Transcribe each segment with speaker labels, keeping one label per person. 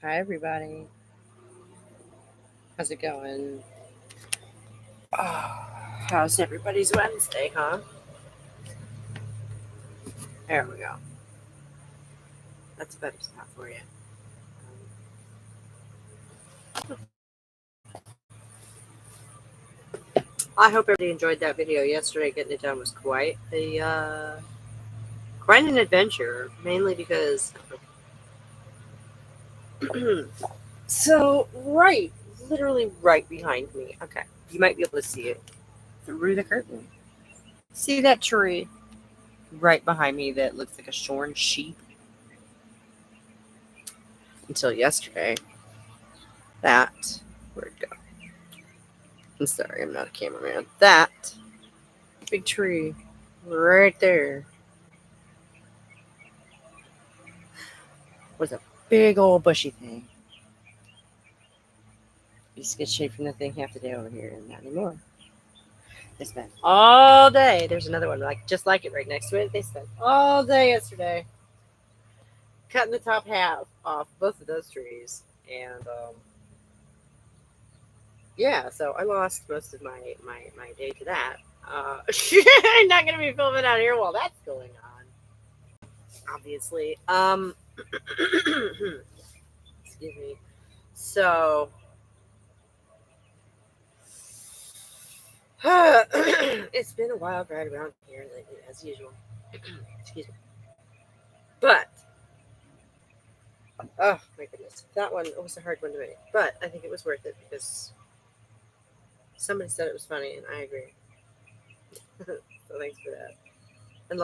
Speaker 1: Hi, everybody. How's it going? Oh, how's everybody's Wednesday, huh? There we go. That's a better spot for you. I hope everybody enjoyed that video yesterday. Getting it done was quite an adventure, mainly because so literally right behind me. Okay, you might be able to see it through the curtain. See that tree right behind me that looks like a shorn sheep? Until yesterday, that where'd it go? I'm sorry, I'm not a cameraman. That big tree right there was a big old bushy thing. Used to get shade from the thing half the day over here, and not anymore. They spent all day. There's another one just like it right next to it. They spent all day yesterday cutting the top half off both of those trees, and yeah, so I lost most of my day to that. I'm not gonna be filming out here while that's going on, obviously. Excuse me. So it's been a wild ride around here lately, as usual. Excuse me. But oh my goodness, that one was a hard one to make. But I think it was worth it because somebody said it was funny, and I agree. So thanks for that. And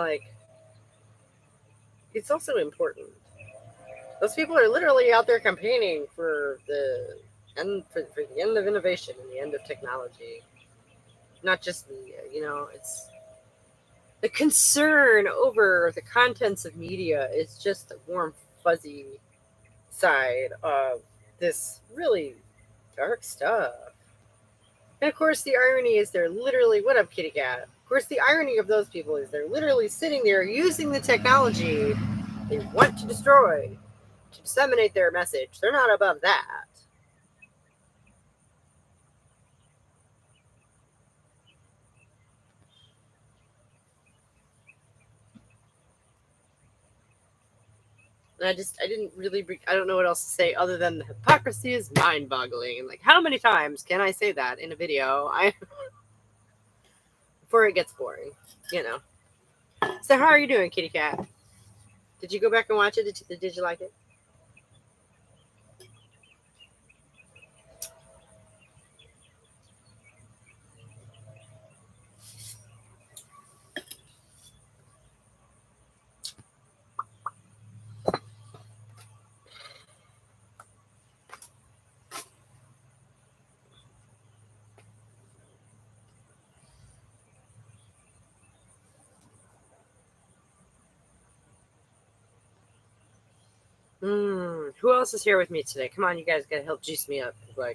Speaker 1: it's also important. Those people are literally out there campaigning for for the end of innovation and the end of technology, not just media. It's the concern over the contents of media is just a warm, fuzzy side of this really dark stuff. And of course, the irony is they're literally, what up, kitty cat? Of course, the irony of those people is they're literally sitting there using the technology they want to destroy to disseminate their message. They're not above that. And I don't know what else to say other than the hypocrisy is mind boggling. And how many times can I say that in a video? Before it gets boring, you know. So, how are you doing, kitty cat? Did you go back and watch it? Did you like it? Who else is here with me today? Come on, you guys gotta help juice me up. I'm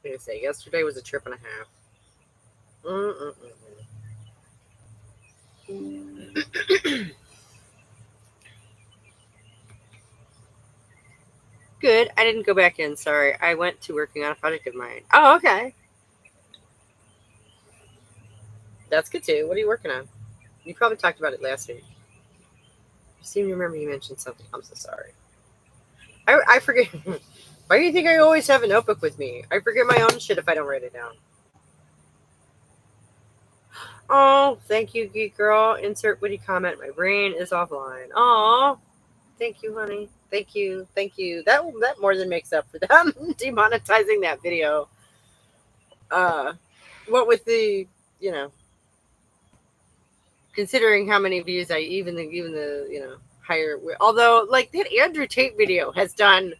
Speaker 1: gonna say, yesterday was a trip and a half. Good. I didn't go back in. Sorry. I went to working on a project of mine. Oh, okay. That's good too. What are you working on? You probably talked about it last week. I seem to remember you mentioned something. I'm so sorry. I forget. Why do you think I always have a notebook with me? I forget my own shit if I don't write it down. Oh, thank you, geek girl. Insert witty comment. My brain is offline. Oh, thank you, honey. Thank you. Thank you. That more than makes up for them demonetizing that video. What with the considering how many views even the higher. Although that Andrew Tate video has done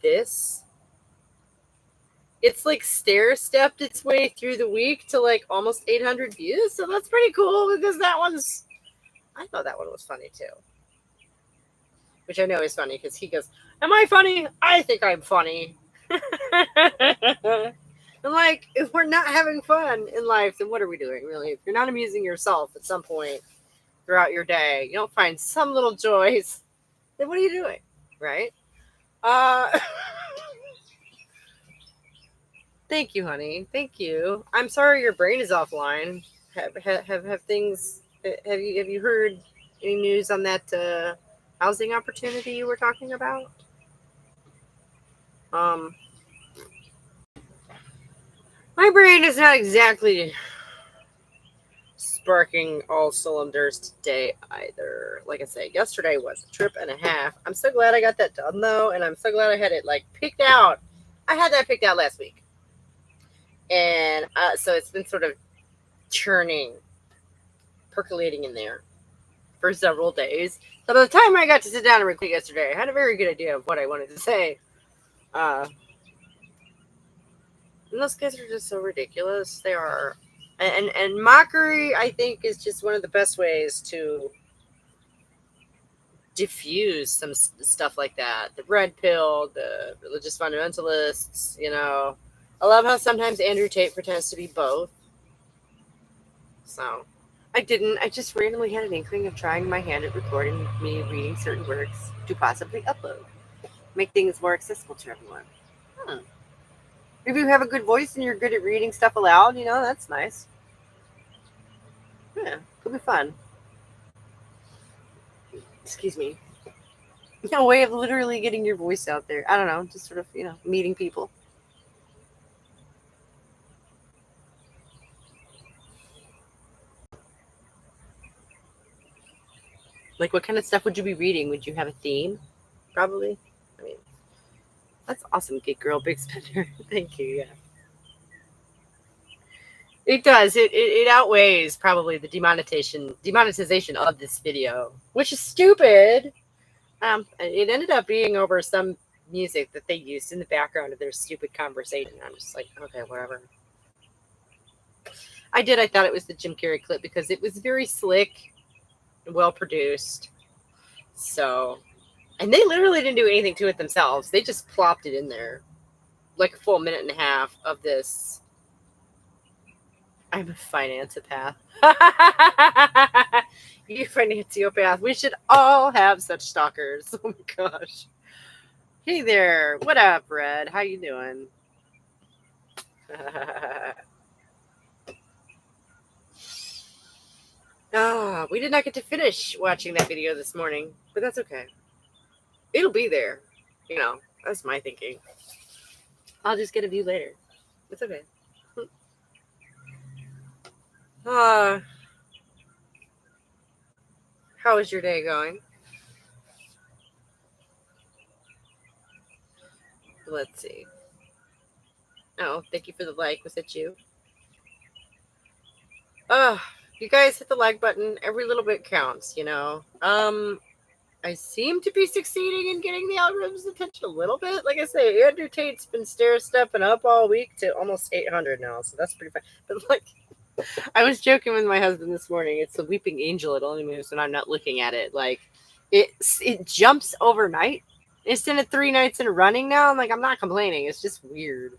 Speaker 1: this. It's stair stepped its way through the week to almost 800 views. So that's pretty cool because I thought that one was funny too. Which I know is funny because he goes, "Am I funny? I think I'm funny." And if we're not having fun in life, then what are we doing, really? If you're not amusing yourself at some point throughout your day, you don't find some little joys, then what are you doing, right? Uh, thank you, honey. Thank you. I'm sorry your brain is offline. Have things? Have you heard any news on that housing opportunity you were talking about? Um, my brain is not exactly sparking all cylinders today either. Like I say, yesterday was a trip and a half. I'm so glad I got that done though, and I'm so glad I had it like picked out. I had that picked out last week, and so it's been sort of churning, percolating in there for several days. So by the time I got to sit down and record yesterday, I had a very good idea of what I wanted to say. Uh, and those guys are just so ridiculous. They are, and mockery. I think is just one of the best ways to diffuse some stuff like that. The red pill, the religious fundamentalists. I love how sometimes Andrew Tate pretends to be both. So I didn't. I just randomly had an inkling of trying my hand at recording me reading certain works to possibly upload, make things more accessible to everyone. If you have a good voice and you're good at reading stuff aloud, that's nice. Yeah, could be fun. Excuse me. A way of literally getting your voice out there. I don't know, just sort of, meeting people. Like, what kind of stuff would you be reading? Would you have a theme? Probably. I mean, that's awesome, Geek Girl, big spender. Thank you. Yeah, it does. It outweighs probably the demonetization of this video, which is stupid. It ended up being over some music that they used in the background of their stupid conversation. I'm just like, okay, whatever. I thought it was the Jim Carrey clip because it was very slick, well produced. So, and they literally didn't do anything to it themselves. They just plopped it in there, like a full minute and a half of this. I'm a financeopath. You financeopath. We should all have such stalkers. Oh my gosh. Hey there. What up, Red? How you doing? We did not get to finish watching that video this morning, but that's okay. It'll be there. That's my thinking. I'll just get a view later. It's okay. How is your day going? Let's see. Oh, thank you for the like. Was it you? You guys hit the like button. Every little bit counts, I seem to be succeeding in getting the algorithm's attention a little bit. Like I say, Andrew Tate's been stepping up all week to almost 800 now, so that's pretty fun. But like, I was joking with my husband this morning. It's the weeping angel. It only moves when I'm not looking at it. Like, it jumps overnight. It's in it 3 nights in a running now. I'm like, I'm not complaining. It's just weird.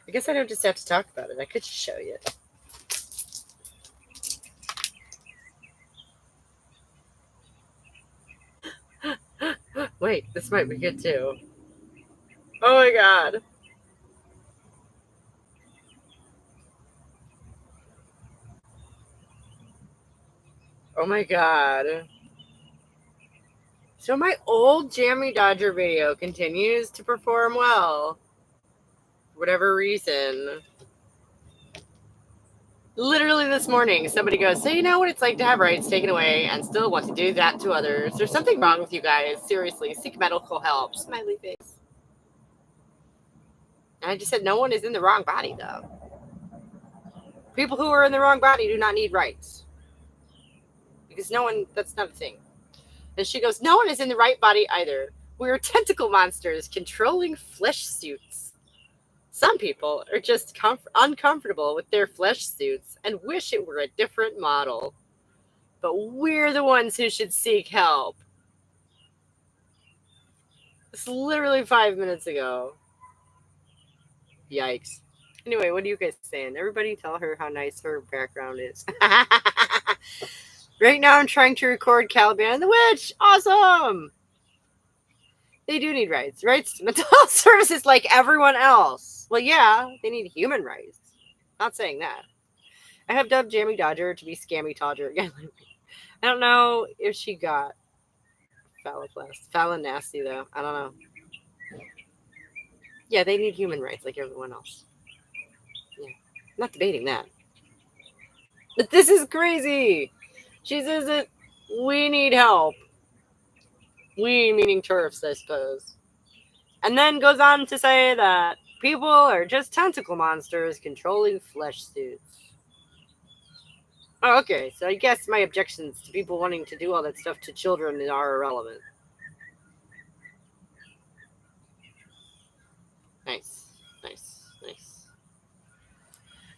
Speaker 1: I guess I don't just have to talk about it. I could just show you. Wait, this might be good too. Oh my god. Oh my god. So my old Jammy Dodger video continues to perform well. For whatever reason. Literally this morning, somebody goes, so you know what it's like to have rights taken away and still want to do that to others. There's something wrong with you guys. Seriously, seek medical help. Smiley face. And I just said no one is in the wrong body, though. People who are in the wrong body do not need rights. Because that's not a thing. And she goes, no one is in the right body either. We're tentacle monsters controlling flesh suits. Some people are just uncomfortable with their flesh suits and wish it were a different model. But we're the ones who should seek help. It's literally 5 minutes ago. Yikes. Anyway, what are you guys saying? Everybody tell her how nice her background is. Right now I'm trying to record Caliban and the Witch. Awesome! They do need rights. Rights to mental health services like everyone else. Well, yeah, they need human rights. Not saying that. I have dubbed Jammy Dodger to be Scammy Todger again. I don't know if she got foul and nasty though. I don't know. Yeah, they need human rights like everyone else. Yeah, I'm not debating that. But this is crazy. She says that we need help. We meaning turfs, I suppose. And then goes on to say that people are just tentacle monsters controlling flesh suits. Oh, okay. So I guess my objections to people wanting to do all that stuff to children are irrelevant. Nice.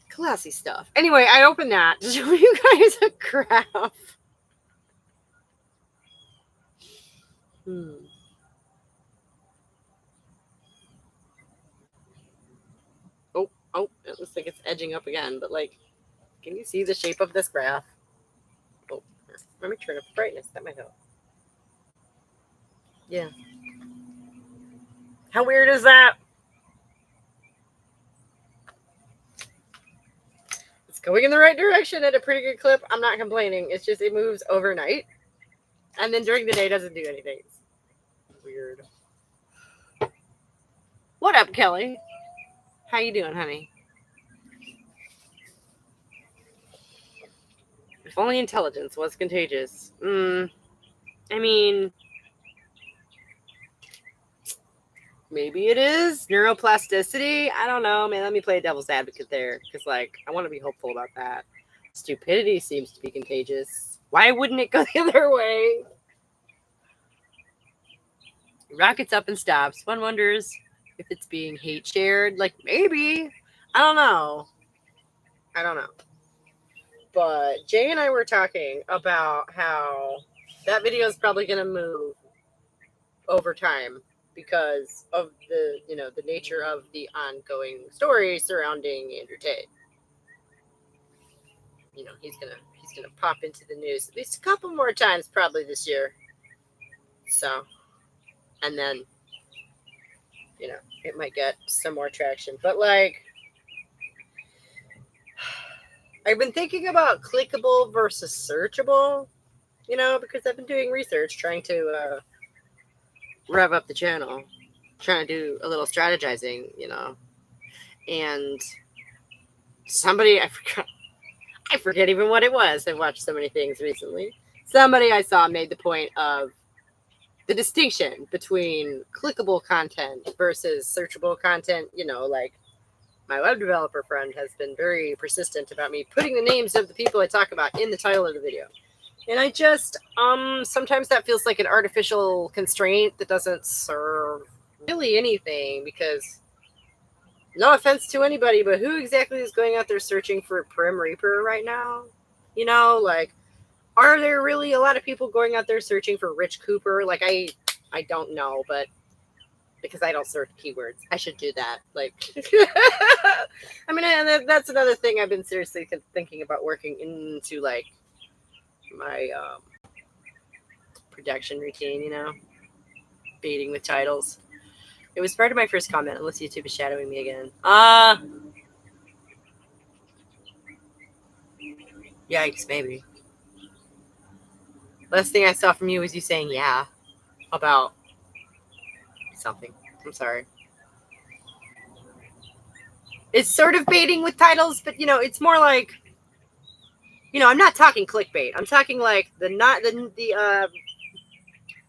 Speaker 1: Classy stuff. Anyway, I opened that to show you guys a graph. Oh, it looks like it's edging up again, but like, can you see the shape of this graph? Oh, let me turn up the brightness. That might help. Yeah. How weird is that? It's going in the right direction at a pretty good clip. I'm not complaining. It's just it moves overnight, and then during the day doesn't do anything. It's weird. What up, Kelly? How you doing, honey? If only intelligence was contagious. I mean, maybe it is. Neuroplasticity? I don't know, man. Let me play devil's advocate there. Because, like, I want to be hopeful about that. Stupidity seems to be contagious. Why wouldn't it go the other way? Rockets up and stops. One wonders if it's being hate shared. Like, maybe. I don't know. But Jay and I were talking about how that video is probably going to move over time because of the nature of the ongoing story surrounding Andrew Tate. He's gonna pop into the news at least a couple more times probably this year. So, and then it might get some more traction. But like, I've been thinking about clickable versus searchable. Because I've been doing research, trying to rev up the channel, trying to do a little strategizing, and somebody I forget even what it was. I've watched so many things recently. Somebody I saw made the point of the distinction between clickable content versus searchable content. Like my web developer friend has been very persistent about me putting the names of the people I talk about in the title of the video. And I just, sometimes that feels like an artificial constraint that doesn't serve really anything because, no offense to anybody, but who exactly is going out there searching for Prim Reaper right now? Like, are there really a lot of people going out there searching for Rich Cooper? Like, I don't know, but because I don't search keywords, I should do that. Like, I mean, and that's another thing I've been seriously thinking about working into, like, my production routine, baiting with titles. It was part of my first comment, unless YouTube is shadowing me again. Yikes, maybe. Last thing I saw from you was you saying yeah about something. I'm sorry. It's sort of baiting with titles, but it's more like, I'm not talking clickbait. I'm talking like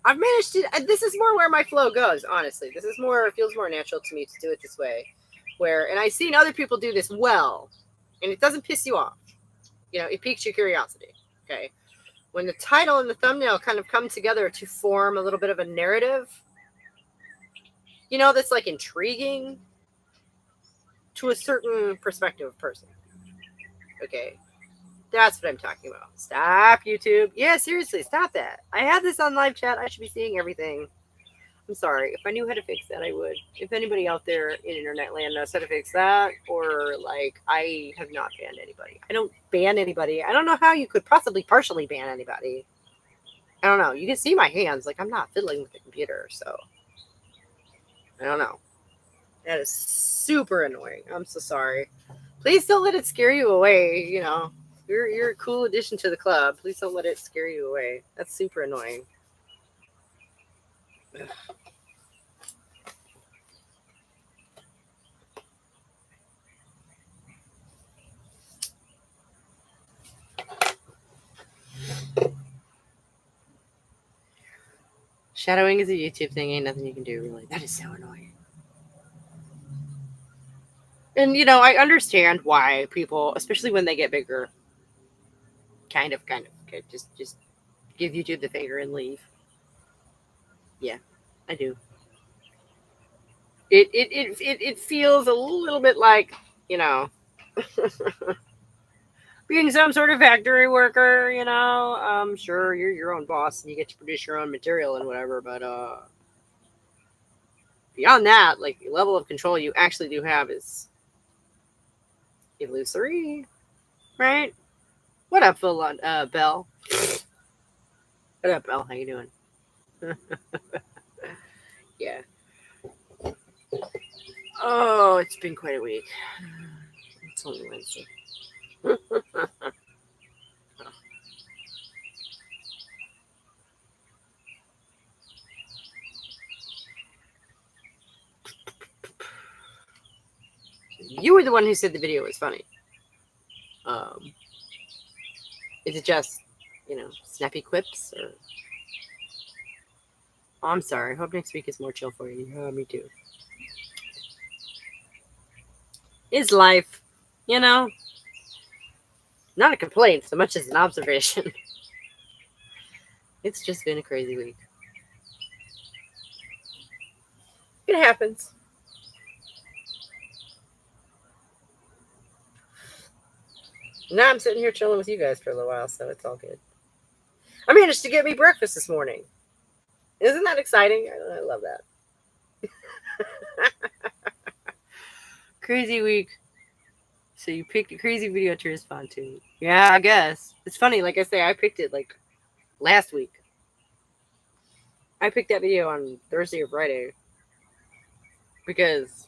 Speaker 1: I've managed to. This is more where my flow goes. Honestly, feels more natural to me to do it this way. And I've seen other people do this well, and it doesn't piss you off. It piques your curiosity. Okay, when the title and the thumbnail kind of come together to form a little bit of a narrative, that's like intriguing to a certain perspective of person. Okay. That's what I'm talking about. Stop, YouTube. Yeah, seriously, stop that. I have this on live chat. I should be seeing everything. I'm sorry. If I knew how to fix that, I would. If anybody out there in internet land knows how to fix that, or like, I have not banned anybody. I don't ban anybody. I don't know how you could possibly partially ban anybody. I don't know. You can see my hands. Like, I'm not fiddling with the computer, so I don't know. That is super annoying. I'm so sorry. Please don't let it scare you away. You know, you're a cool addition to the club. Please don't let it scare you away. That's super annoying. Ugh. Shadowing is a YouTube thing. Ain't nothing you can do, really. That is so annoying. And, you know, I understand why people, especially when they get bigger, kind of, okay, just give YouTube the finger and leave. Yeah, I do. It feels a little bit like, you know, being some sort of factory worker, you know. Sure, you're your own boss and you get to produce your own material and whatever, but beyond that, like, the level of control you actually do have is illusory, right? What up, Belle? What up, Belle? How you doing? Yeah. Oh, it's been quite a week. It's only Wednesday. You were the one who said the video was funny. Is it just, you know, snappy quips or? Oh, I'm sorry. Hope next week is more chill for you. Me too. Is life, you know, not a complaint so much as an observation. It's just been a crazy week. It happens. Now I'm sitting here chilling with you guys for a little while, so it's all good. I managed to get me breakfast this morning. Isn't that exciting? I love that. Crazy week. So you picked a crazy video to respond to. Yeah, I guess. It's funny, like I say, I picked it like last week. I picked that video on Thursday or Friday. Because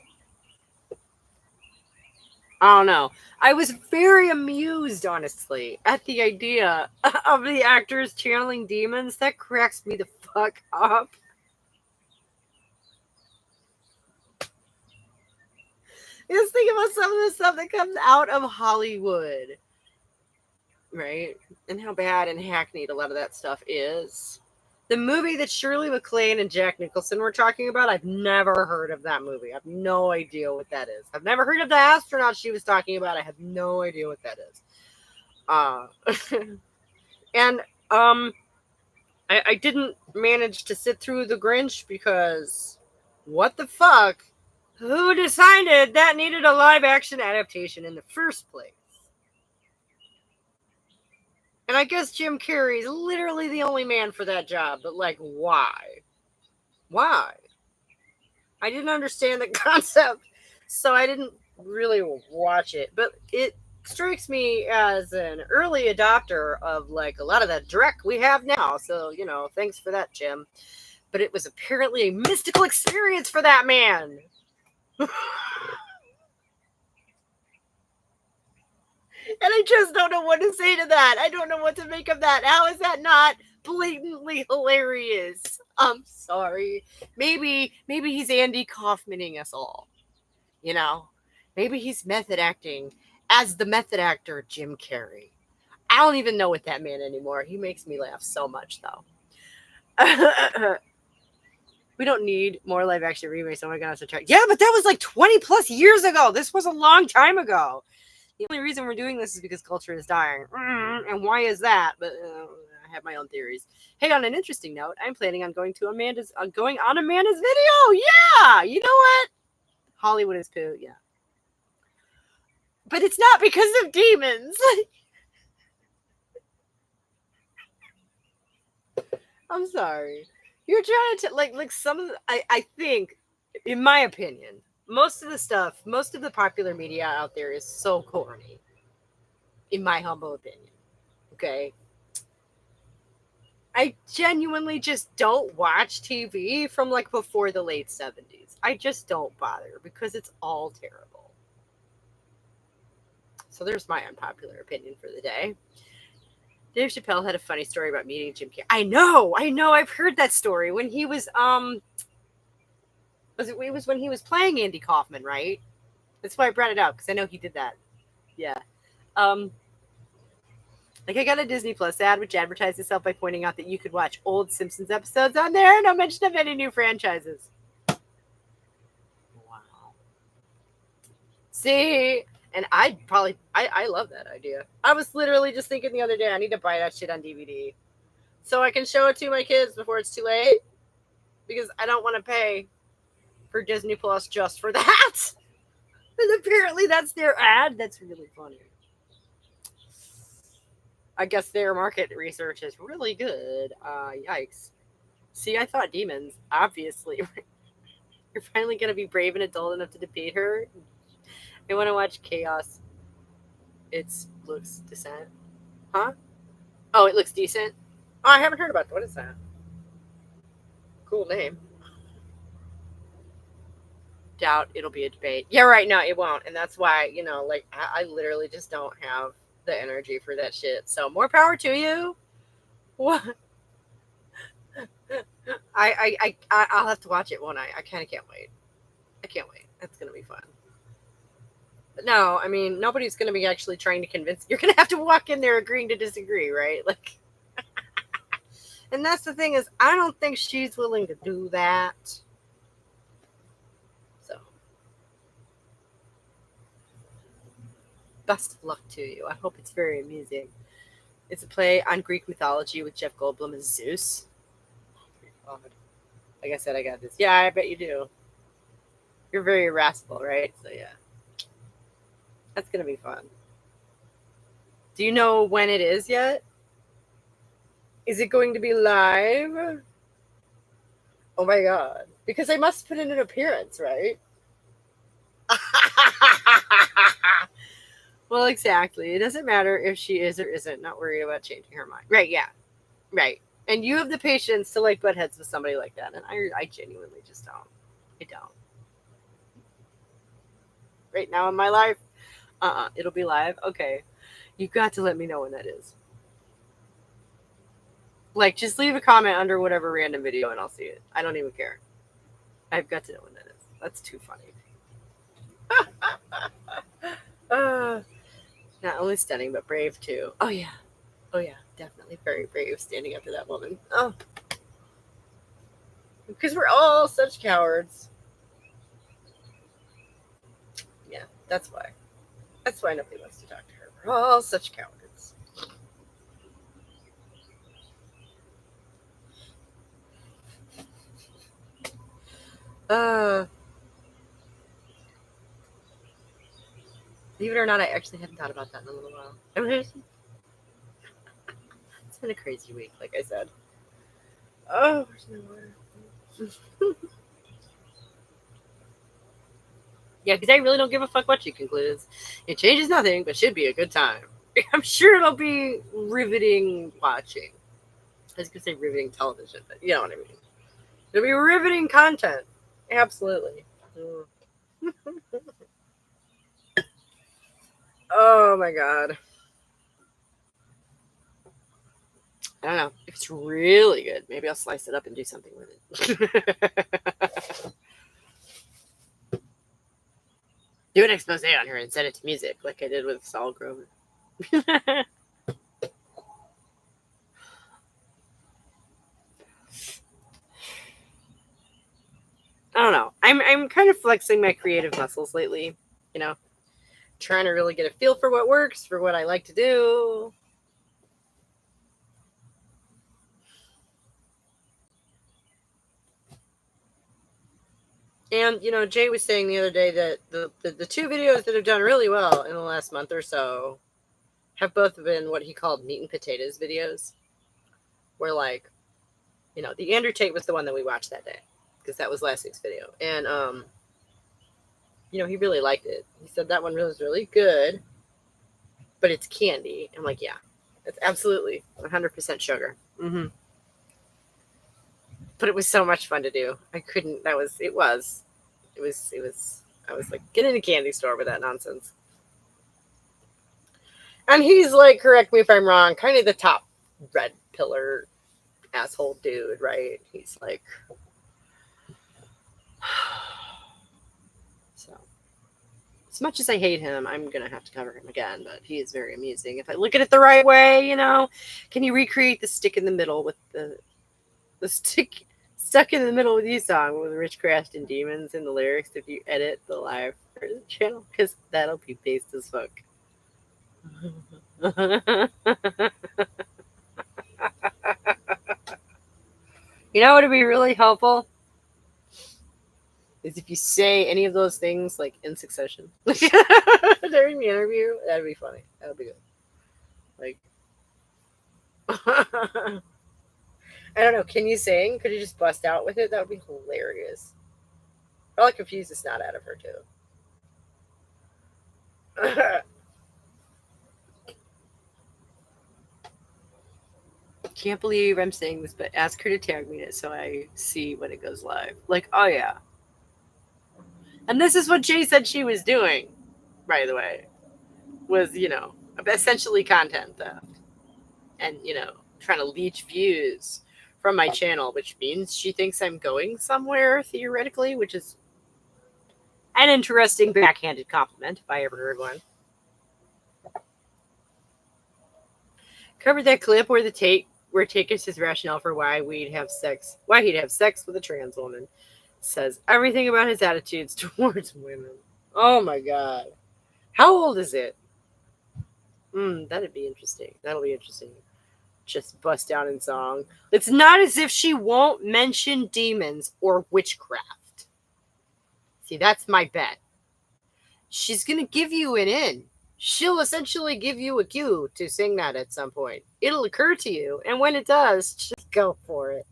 Speaker 1: I don't know. I was very amused, honestly, at the idea of the actors channeling demons. That cracks me the fuck up. Just think about some of the stuff that comes out of Hollywood, right? And how bad and hackneyed a lot of that stuff is. The movie that Shirley MacLaine and Jack Nicholson were talking about, I've never heard of that movie. I have no idea what that is. I've never heard of the astronaut she was talking about. I have no idea what that is. And I didn't manage to sit through The Grinch because what the fuck? Who decided that needed a live action adaptation in the first place? And I guess Jim Carrey's literally the only man for that job, but like, why? Why? I didn't understand the concept, so I didn't really watch it. But it strikes me as an early adopter of like a lot of that dreck we have now. So, you know, thanks for that, Jim. But it was apparently a mystical experience for that man. And I just don't know what to say to that. I don't know what to make of that. How is that not blatantly hilarious? I'm sorry. Maybe he's Andy Kaufmaning us all. You know? Maybe he's method acting as the method actor Jim Carrey. I don't even know what that man anymore. He makes me laugh so much, though. We don't need more live action remakes. Oh my god, yeah, but that was like 20 plus years ago. This was a long time ago. The only reason we're doing this is because culture is dying. And why is that? But I have my own theories. Hey, on an interesting note, I'm planning on going on Amanda's video. Yeah, you know what? Hollywood is poo. Yeah, but it's not because of demons. I'm sorry. You're trying to like some of the, I think, in my opinion, most of the stuff, most of the popular media out there is so corny. In my humble opinion, okay. I genuinely just don't watch TV from like before the late 70s. I just don't bother because it's all terrible. So there's my unpopular opinion for the day. Dave Chappelle had a funny story about meeting Jim Carrey. I know, I've heard that story when he was it was when he was playing Andy Kaufman, right? That's why I brought it up because I know he did that. Yeah. Um, like I got a Disney Plus ad which advertised itself by pointing out that you could watch old Simpsons episodes on there. No mention of any new franchises. Wow. See, and I love that idea. I was literally just thinking the other day I need to buy that shit on DVD so I can show it to my kids before it's too late because I don't want to pay for Disney Plus just for that. And apparently that's their ad. That's really funny. I guess their market research is really good. Yikes. See, I thought demons. Obviously. You're finally going to be brave and adult enough to defeat her. I want to watch Chaos. It looks decent. Huh? Oh, it looks decent? Oh, I haven't heard about it. What is that? Cool name. Doubt it'll be a debate. Yeah, right. No, it won't. And that's why, like, I literally just don't have the energy for that shit. So more power to you. What? I'll have to watch it, won't I? I kind of can't wait. I can't wait. That's gonna be fun. But no, I mean nobody's gonna be actually trying to convince. You're gonna have to walk in there agreeing to disagree, right? Like, and that's the thing is, I don't think she's willing to do that. So, best of luck to you. I hope it's very amusing. It's a play on Greek mythology with Jeff Goldblum as Zeus. Like I said, I got this. Yeah, I bet you do. You're very irascible, right? So yeah, that's gonna be fun. Do you know when it is yet? Is it going to be live? Oh my god! Because I must put in an appearance, right? Well, exactly. It doesn't matter if she is or isn't. Not worried about changing her mind. Right? Yeah. Right. And you have the patience to like butt heads with somebody like that, and I genuinely just don't. I don't. Right now in my life, it'll be live. Okay, you got to let me know when that is. Like, just leave a comment under whatever random video, and I'll see it. I don't even care. I've got to know when that is. That's too funny. uh, Not only stunning, but brave too. Oh yeah. Oh yeah. Definitely very brave standing up to that woman. Oh. Because we're all such cowards. Yeah, that's why. That's why nobody wants to talk to her. We're all such cowards. Uh, Believe it or not, I actually hadn't thought about that in a little while. It's been a crazy week, like I said. Oh, where's my water? Yeah, because I really don't give a fuck what she concludes. It changes nothing, but should be a good time. I'm sure it'll be riveting watching. I was going to say riveting television, but you know what I mean. It'll be riveting content. Absolutely. Oh my god. I don't know. If it's really good, maybe I'll slice it up and do something with it. Do an expose on her and set it to music like I did with Saul Grover. I don't know. I'm kind of flexing my creative muscles lately, you know, trying to really get a feel for what works, for what I like to do. And Jay was saying the other day that the two videos that have done really well in the last month or so have both been what he called meat and potatoes videos, where like The Andrew Tate was the one that we watched that day because that was last week's video, and he really liked it. He said that one was really good, but it's candy. I'm like, yeah, it's absolutely 100% sugar. Mm-hmm. But it was so much fun to do. I couldn't. It was. I was like, get in a candy store with that nonsense. And he's like, correct me if I'm wrong, kind of the top red pillar asshole dude, right? He's like, so as much as I hate him, I'm gonna have to cover him again. But he is very amusing if I look at it the right way. Can you recreate the stick in the middle with the stick stuck in the middle with you song with Witchcraft and Demons in the lyrics if you edit the live channel? Because that'll be based as fuck. What would be really helpful is if you say any of those things like in succession during the interview. That'd be funny. That would be good. Like, I don't know. Can you sing? Could you just bust out with it? That would be hilarious. Probably confuse the snot out of her too. Can't believe I'm saying this, but ask her to tag me in it so I see when it goes live. Like, oh yeah. And this is what Jay said she was doing, by the way, was, essentially content theft. And, trying to leech views from my channel, which means she thinks I'm going somewhere, theoretically, which is an interesting backhanded compliment, if I ever heard one. Covered that clip where Tate gives his rationale for why he'd have sex with a trans woman. Says everything about his attitudes towards women. Oh my god. How old is it? That'd be interesting. That'll be interesting. Just bust out in song. It's not as if she won't mention demons or witchcraft. See, that's my bet. She's going to give you an in. She'll essentially give you a cue to sing that at some point. It'll occur to you, and when it does, just go for it,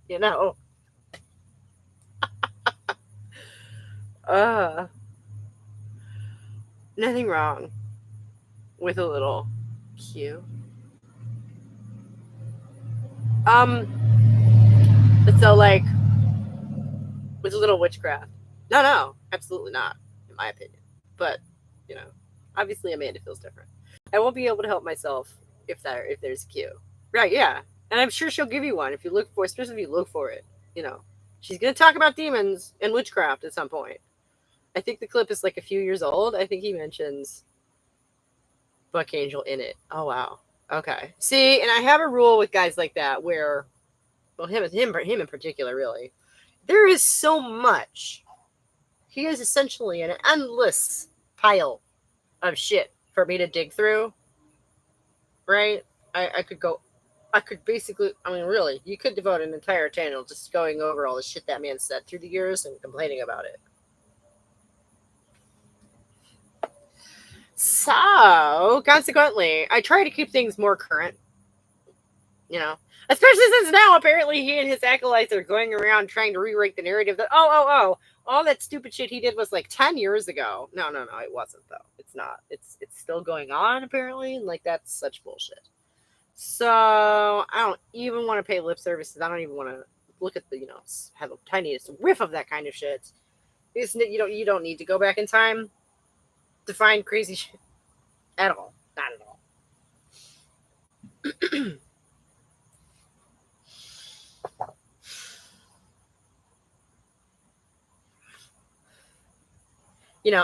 Speaker 1: Nothing wrong with a little cue. So like with a little witchcraft. No, absolutely not, in my opinion. But, obviously Amanda feels different. I won't be able to help myself if there's a cue. Right, yeah. And I'm sure she'll give you one if you look for it, especially if you look for it. She's gonna talk about demons and witchcraft at some point. I think the clip is like a few years old. I think he mentions Buck Angel in it. Oh wow. Okay. See, and I have a rule with guys like that where, well, him in particular, really. There is so much. He is essentially an endless pile of shit for me to dig through. Right? I could basically, really, you could devote an entire channel just going over all the shit that man said through the years and complaining about it. So, consequently, I try to keep things more current. Especially since now apparently he and his acolytes are going around trying to rewrite the narrative that, all that stupid shit he did was like 10 years ago. No, it wasn't though. It's not. It's still going on apparently, and like that's such bullshit. So I don't even want to pay lip service. I don't even want to look at the, have a tiniest whiff of that kind of shit. You don't need to go back in time to find crazy shit at all. Not at all.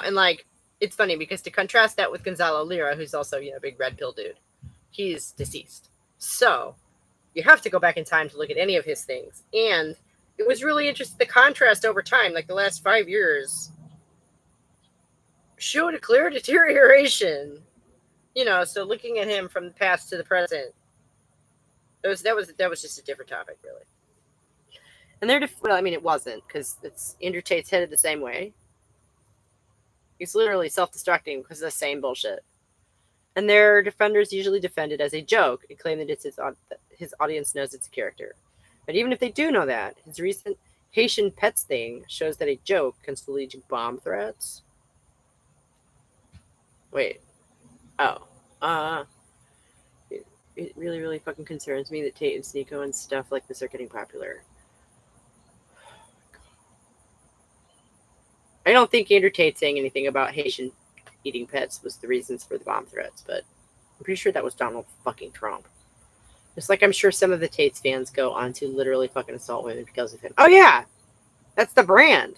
Speaker 1: And like, it's funny because to contrast that with Gonzalo Lira, who's also, a big red pill dude, he's deceased. So you have to go back in time to look at any of his things. And it was really interesting. The contrast over time, like the last 5 years, showed a clear deterioration. So looking at him from the past to the present, that was just a different topic, really. And it wasn't, because Andrew Tate's headed the same way. He's literally self-destructing because of the same bullshit. And their defenders usually defend it as a joke and claim that his audience knows it's a character. But even if they do know that, his recent Haitian pets thing shows that a joke can still lead to bomb threats. Wait. Oh. Uh, it really, really fucking concerns me that Tate and Sneeko and stuff like this are getting popular. I don't think Andrew Tate saying anything about Haitian eating pets was the reasons for the bomb threats, but I'm pretty sure that was Donald fucking Trump. Just like I'm sure some of the Tate's fans go on to literally fucking assault women because of him. Oh yeah, that's the brand.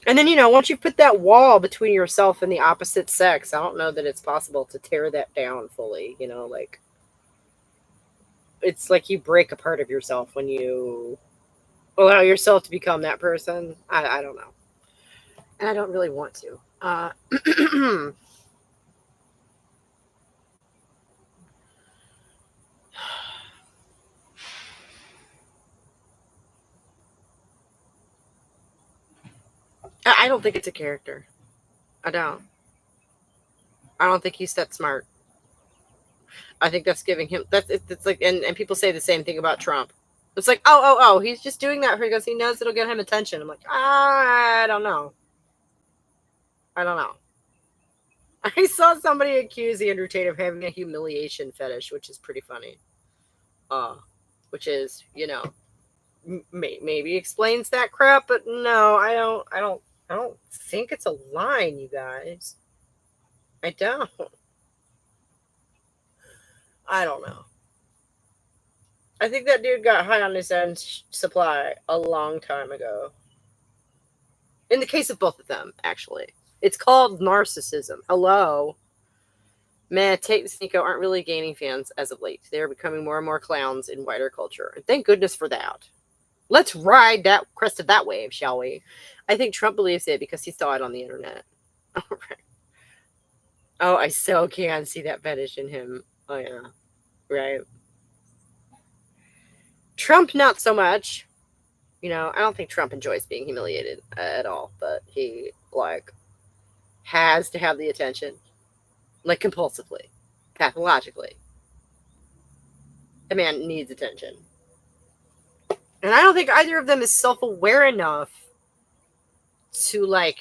Speaker 1: And then, once you put that wall between yourself and the opposite sex, I don't know that it's possible to tear that down fully. Like it's like you break a part of yourself when you allow yourself to become that person. I don't know. And I don't really want to. I don't think it's a character. I don't. I don't think he's that smart. I think that's giving him it's like and people say the same thing about Trump. It's like, oh, he's just doing that because he knows it'll get him attention. I'm like, I don't know. I don't know. I saw somebody accuse Andrew Tate of having a humiliation fetish, which is pretty funny. Which is, maybe explains that crap, but no, I don't think it's a line, you guys. I don't. I don't know. I think that dude got high on his own supply a long time ago. In the case of both of them, actually. It's called narcissism. Hello. Man, Tate and Sneeko aren't really gaining fans as of late. They are becoming more and more clowns in wider culture. And thank goodness for that. Let's ride that crest of that wave, shall we? I think Trump believes it because he saw it on the internet. All right. Oh, I so can see that fetish in him. Oh, yeah. Right. Trump, not so much. I don't think Trump enjoys being humiliated at all, but he, has to have the attention, compulsively, pathologically. The man needs attention. And I don't think either of them is self aware enough to,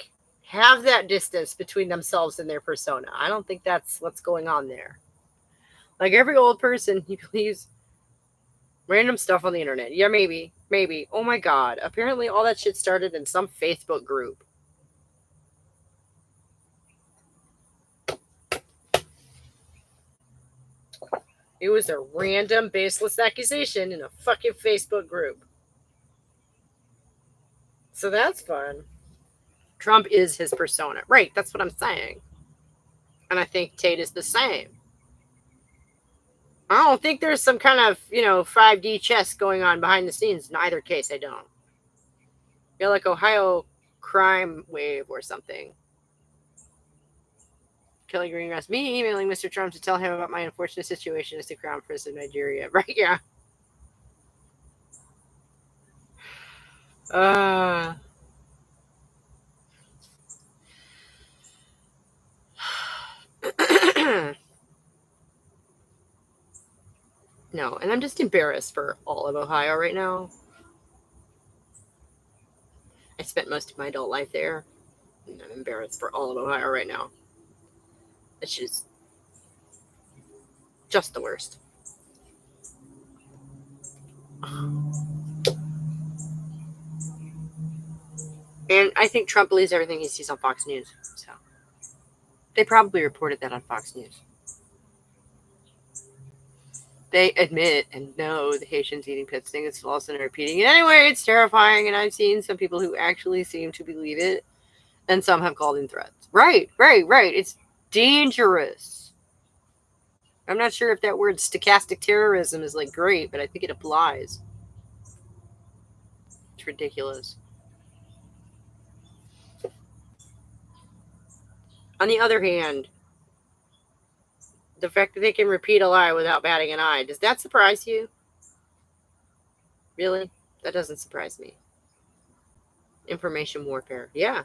Speaker 1: have that distance between themselves and their persona. I don't think that's what's going on there. Like every old person, he believes random stuff on the internet. Yeah, maybe. Oh my God. Apparently, all that shit started in some Facebook group. It was a random, baseless accusation in a fucking Facebook group. So that's fun. Trump is his persona. Right, that's what I'm saying. And I think Tate is the same. I don't think there's some kind of, 5D chess going on behind the scenes. In either case, I don't. You're like Ohio crime wave or something. Kelly Greengrass. Me emailing Mr. Trump to tell him about my unfortunate situation as the crown prince of Nigeria. Right, yeah. No, and I'm just embarrassed for all of Ohio right now. I spent most of my adult life there, and I'm embarrassed for all of Ohio right now. It's just the worst. And I think Trump believes everything he sees on Fox News. So they probably reported that on Fox News. They admit and know the Haitians eating pets thing is false and repeating it anyway. It's terrifying, and I've seen some people who actually seem to believe it, and some have called in threats. Right. It's dangerous. I'm not sure if that word stochastic terrorism is great, but I think it applies. It's ridiculous. On the other hand, the fact that they can repeat a lie without batting an eye, does that surprise you? Really? That doesn't surprise me. Information warfare. Yeah.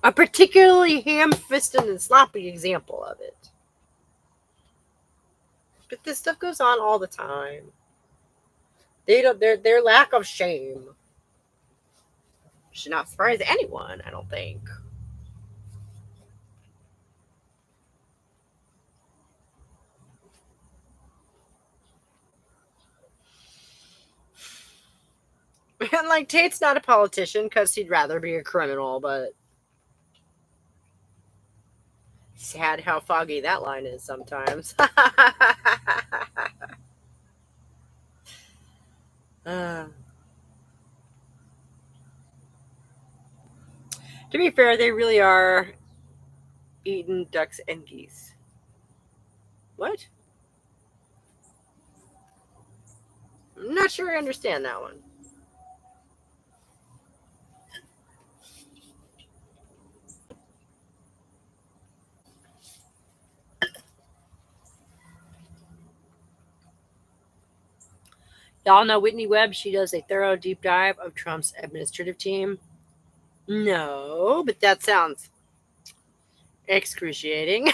Speaker 1: A particularly ham-fisted and sloppy example of it. But this stuff goes on all the time. They don't. Their lack of shame should not surprise anyone. I don't think. And like Tate's not a politician because he'd rather be a criminal, but sad how foggy that line is sometimes. uh, to be fair, they really are eating ducks and geese. What? I'm not sure I understand that one. Y'all know Whitney Webb. She does a thorough deep dive of Trump's administrative team. No, but that sounds excruciating.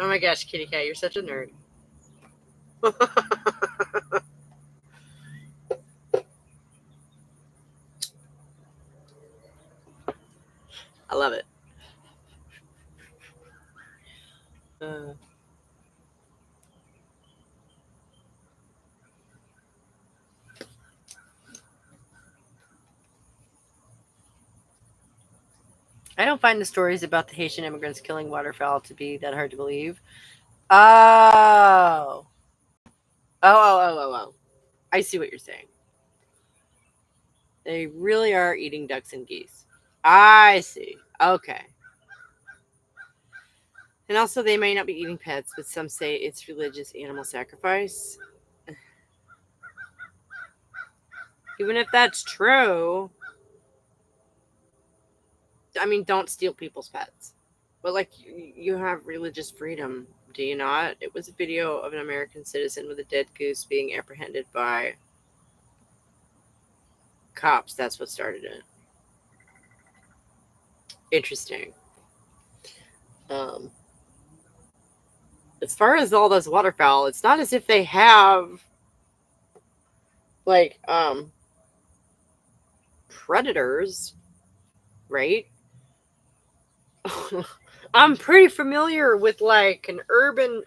Speaker 1: Oh my gosh, kitty cat, you're such a nerd. I love it. I don't find the stories about the Haitian immigrants killing waterfowl to be that hard to believe. Oh. Oh. I see what you're saying. They really are eating ducks and geese. I see. Okay. And also, they may not be eating pets, but some say it's religious animal sacrifice. Even if that's true, I mean, don't steal people's pets. But, like, you have religious freedom, do you not? It was a video of an American citizen with a dead goose being apprehended by cops. That's what started it. Interesting. As far as all those waterfowl, it's not as if they have like predators, right? I'm pretty familiar with like a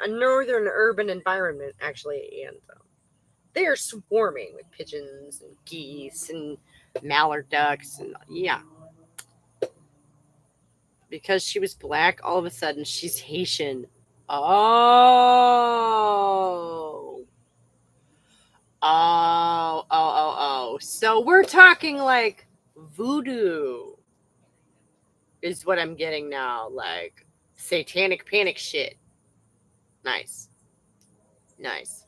Speaker 1: northern urban environment actually, and they are swarming with pigeons and geese and mallard ducks, and yeah. Because she was black, all of a sudden she's Haitian. Oh. Oh. So we're talking like voodoo is what I'm getting now. Like satanic panic shit. Nice. Nice.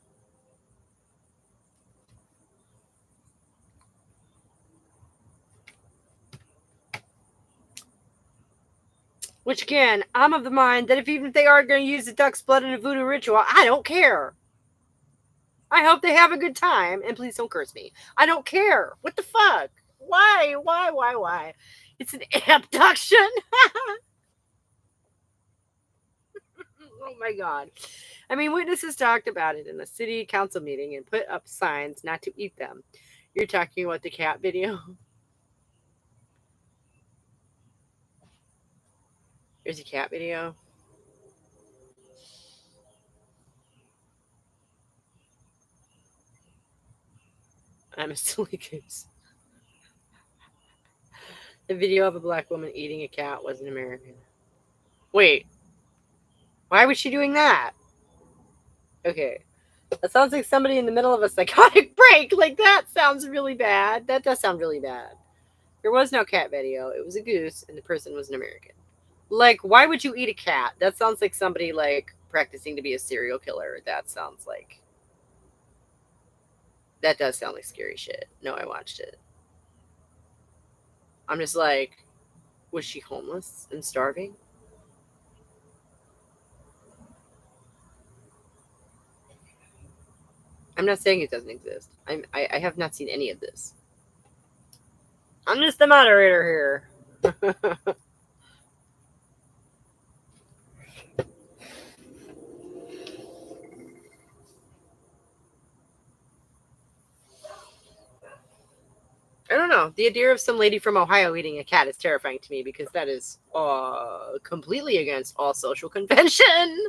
Speaker 1: Which again, I'm of the mind that even if they are going to use the duck's blood in a voodoo ritual, I don't care. I hope they have a good time, and please don't curse me. I don't care. What the fuck? Why? It's an abduction. Oh my god. I mean, witnesses talked about it in a city council meeting and put up signs not to eat them. You're talking about the cat video? There's a cat video. I'm a silly goose. The video of a black woman eating a cat was an American. Wait. Why was she doing that? Okay. That sounds like somebody in the middle of a psychotic break. Like, that sounds really bad. That does sound really bad. There was no cat video. It was a goose, and the person was an American. Like, why would you eat a cat? That sounds like somebody, like, practicing to be a serial killer. That sounds like... That does sound like scary shit. No, I watched it. I'm just like, was she homeless and starving? I'm not saying it doesn't exist. I have not seen any of this. I'm just the moderator here. I don't know. The idea of some lady from Ohio eating a cat is terrifying to me because that is completely against all social convention.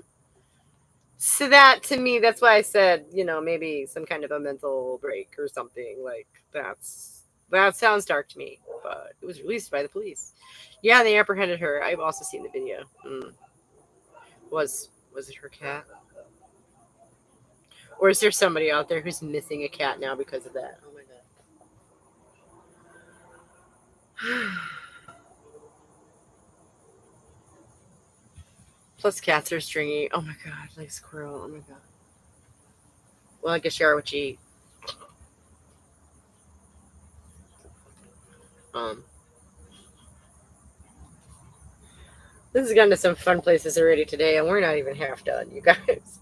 Speaker 1: So that, to me, that's why I said, maybe some kind of a mental break or something. Like, that sounds dark to me. But it was released by the police. Yeah, they apprehended her. I've also seen the video. Was it her cat? Or is there somebody out there who's missing a cat now because of that? Oh my god. Plus cats are stringy. Oh my god, like squirrel. Oh my god. Well, I guess you are what you eat. Um, this has gotten to some fun places already today, and we're not even half done, you guys.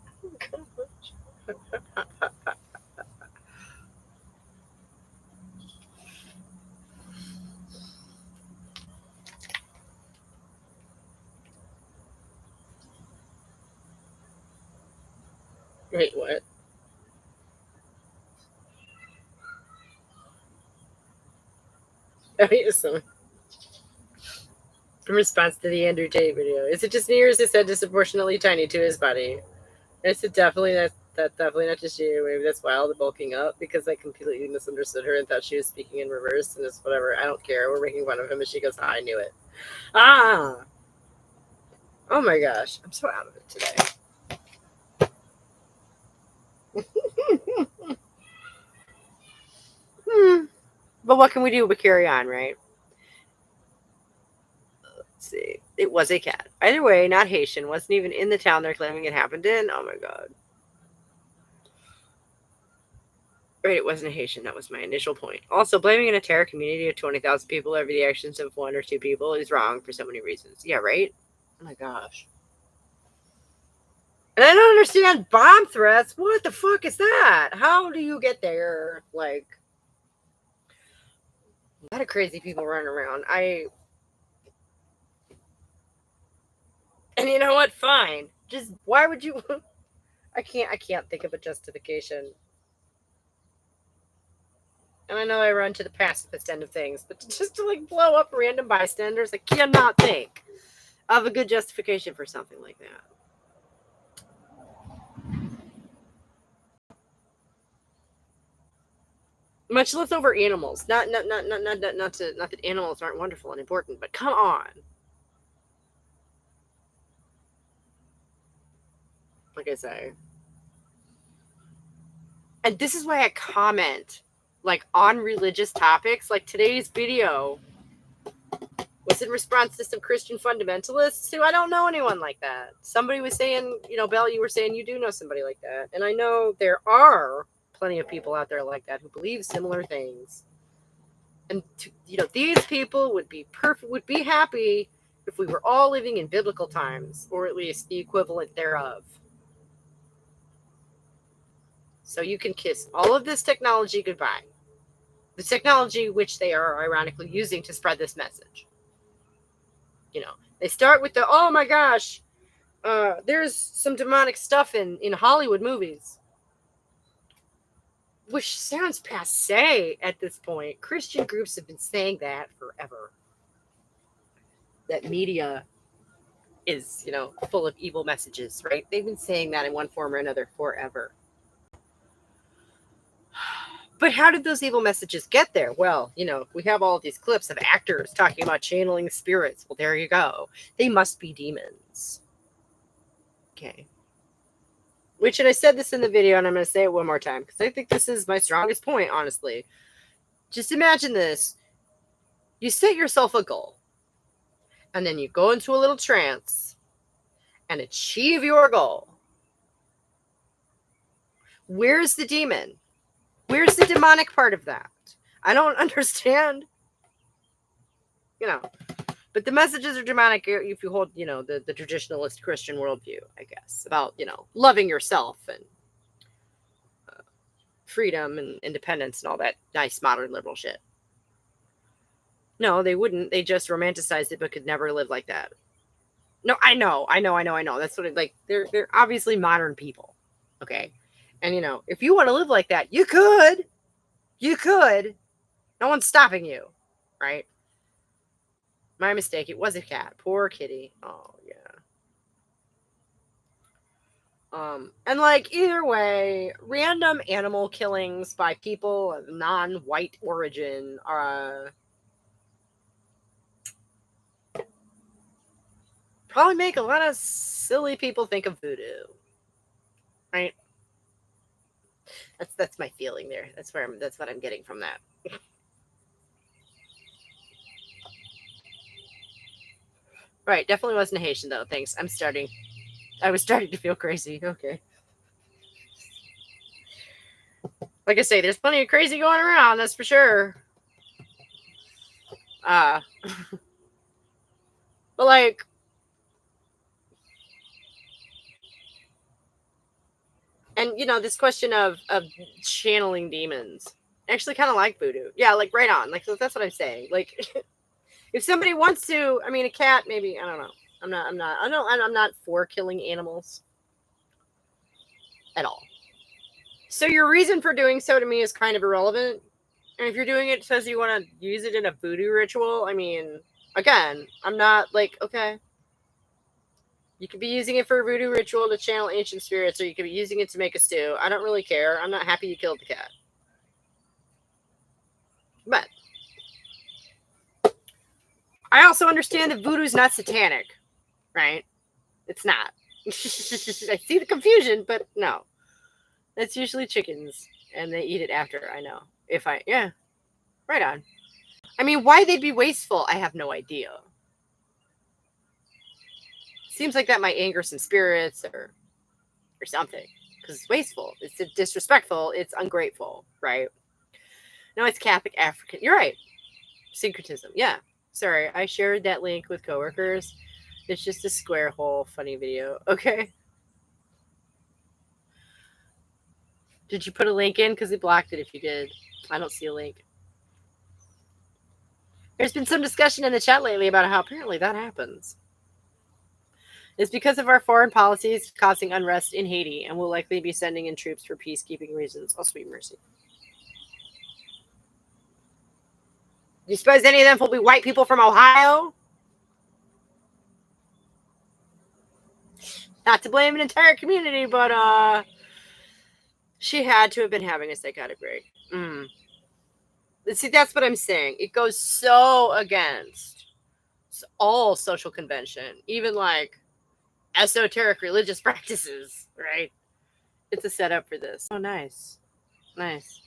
Speaker 1: Wait, what? Oh, here's some. In response to the Andrew Tate video, is it just me or is his head disproportionately tiny to his body? And I said, definitely that's definitely not just you. Maybe that's why all the bulking up, because I completely misunderstood her and thought she was speaking in reverse, and it's whatever. I don't care. We're making fun of him, and she goes, I knew it. Ah! Oh my gosh. I'm so out of it today. But what can we do but carry on, right? Let's see. It was a cat. Either way, not Haitian. Wasn't even in the town they're claiming it happened in. Oh my god. Right, it wasn't a Haitian. That was my initial point. Also, blaming an entire community of 20,000 people over the actions of one or two people is wrong for so many reasons. Yeah, right? Oh my gosh. And I don't understand bomb threats. What the fuck is that? How do you get there? Like, a lot of crazy people running around. And you know what? Fine. Just why would you? I can't think of a justification. And I know I run to the pacifist end of things, but just to like blow up random bystanders, I cannot think of a good justification for something like that. Much less over animals. Not that animals aren't wonderful and important, but come on. Like I say. And this is why I comment like on religious topics. Like today's video was in response to some Christian fundamentalists who I don't know anyone like that. Somebody was saying, Belle, you were saying you do know somebody like that. And I know there are plenty of people out there like that who believe similar things. And these people would be happy if we were all living in biblical times, or at least the equivalent thereof. So you can kiss all of this technology goodbye. The technology which they are ironically using to spread this message. They start with the, oh my gosh, there's some demonic stuff in Hollywood movies. Which sounds passe at this point. Christian groups have been saying that forever. That media is, full of evil messages, right? They've been saying that in one form or another forever. But how did those evil messages get there? Well, we have all these clips of actors talking about channeling spirits. Well, there you go. They must be demons. Okay. Which, and I said this in the video, and I'm going to say it one more time, because I think this is my strongest point, honestly. Just imagine this. You set yourself a goal, and then you go into a little trance and achieve your goal. Where's the demon? Where's the demonic part of that? I don't understand. But the messages are demonic if you hold, the traditionalist Christian worldview, I guess, about, loving yourself and freedom and independence and all that nice modern liberal shit. No, they wouldn't. They just romanticized it, but could never live like that. No, I know. That's what they're obviously modern people. Okay. And if you want to live like that, you could. No one's stopping you. Right? My mistake. It was a cat. Poor kitty. Oh, yeah. And either way, random animal killings by people of non-white origin probably make a lot of silly people think of voodoo. Right? That's my feeling there. That's what I'm getting from that. Right, definitely wasn't a Haitian though. Thanks. I was starting to feel crazy. Okay. Like I say, there's plenty of crazy going around, that's for sure. But and this question of channeling demons. I actually kind of like voodoo. Yeah, right on. That's what I'm saying. If somebody wants to, I mean, a cat, maybe, I don't know. I'm not for killing animals at all. So your reason for doing so to me is kind of irrelevant. And if you're doing it because you want to use it in a voodoo ritual, I mean, again, I'm not okay. You could be using it for a voodoo ritual to channel ancient spirits, or you could be using it to make a stew. I don't really care. I'm not happy you killed the cat. But I also understand that voodoo's not satanic, right? It's not. I see the confusion, but no. It's usually chickens, and they eat it after, I know. Yeah. Right on. I mean, why they'd be wasteful, I have no idea. Seems like that might anger some spirits or something. Because it's wasteful. It's disrespectful. It's ungrateful, right? No, it's Catholic African. You're right. Syncretism. Yeah. Sorry, I shared that link with coworkers. It's just a square hole funny video. Okay. Did you put a link in? Because it blocked it if you did. I don't see a link. There's been some discussion in the chat lately about how apparently that happens. It's because of our foreign policies causing unrest in Haiti, and we'll likely be sending in troops for peacekeeping reasons. Oh, sweet mercy. Do you suppose any of them will be white people from Ohio? Not to blame an entire community, but she had to have been having a psychotic break. See, that's what I'm saying. It goes so against all social convention, even esoteric religious practices, right? It's a setup for this. Oh, nice. Nice.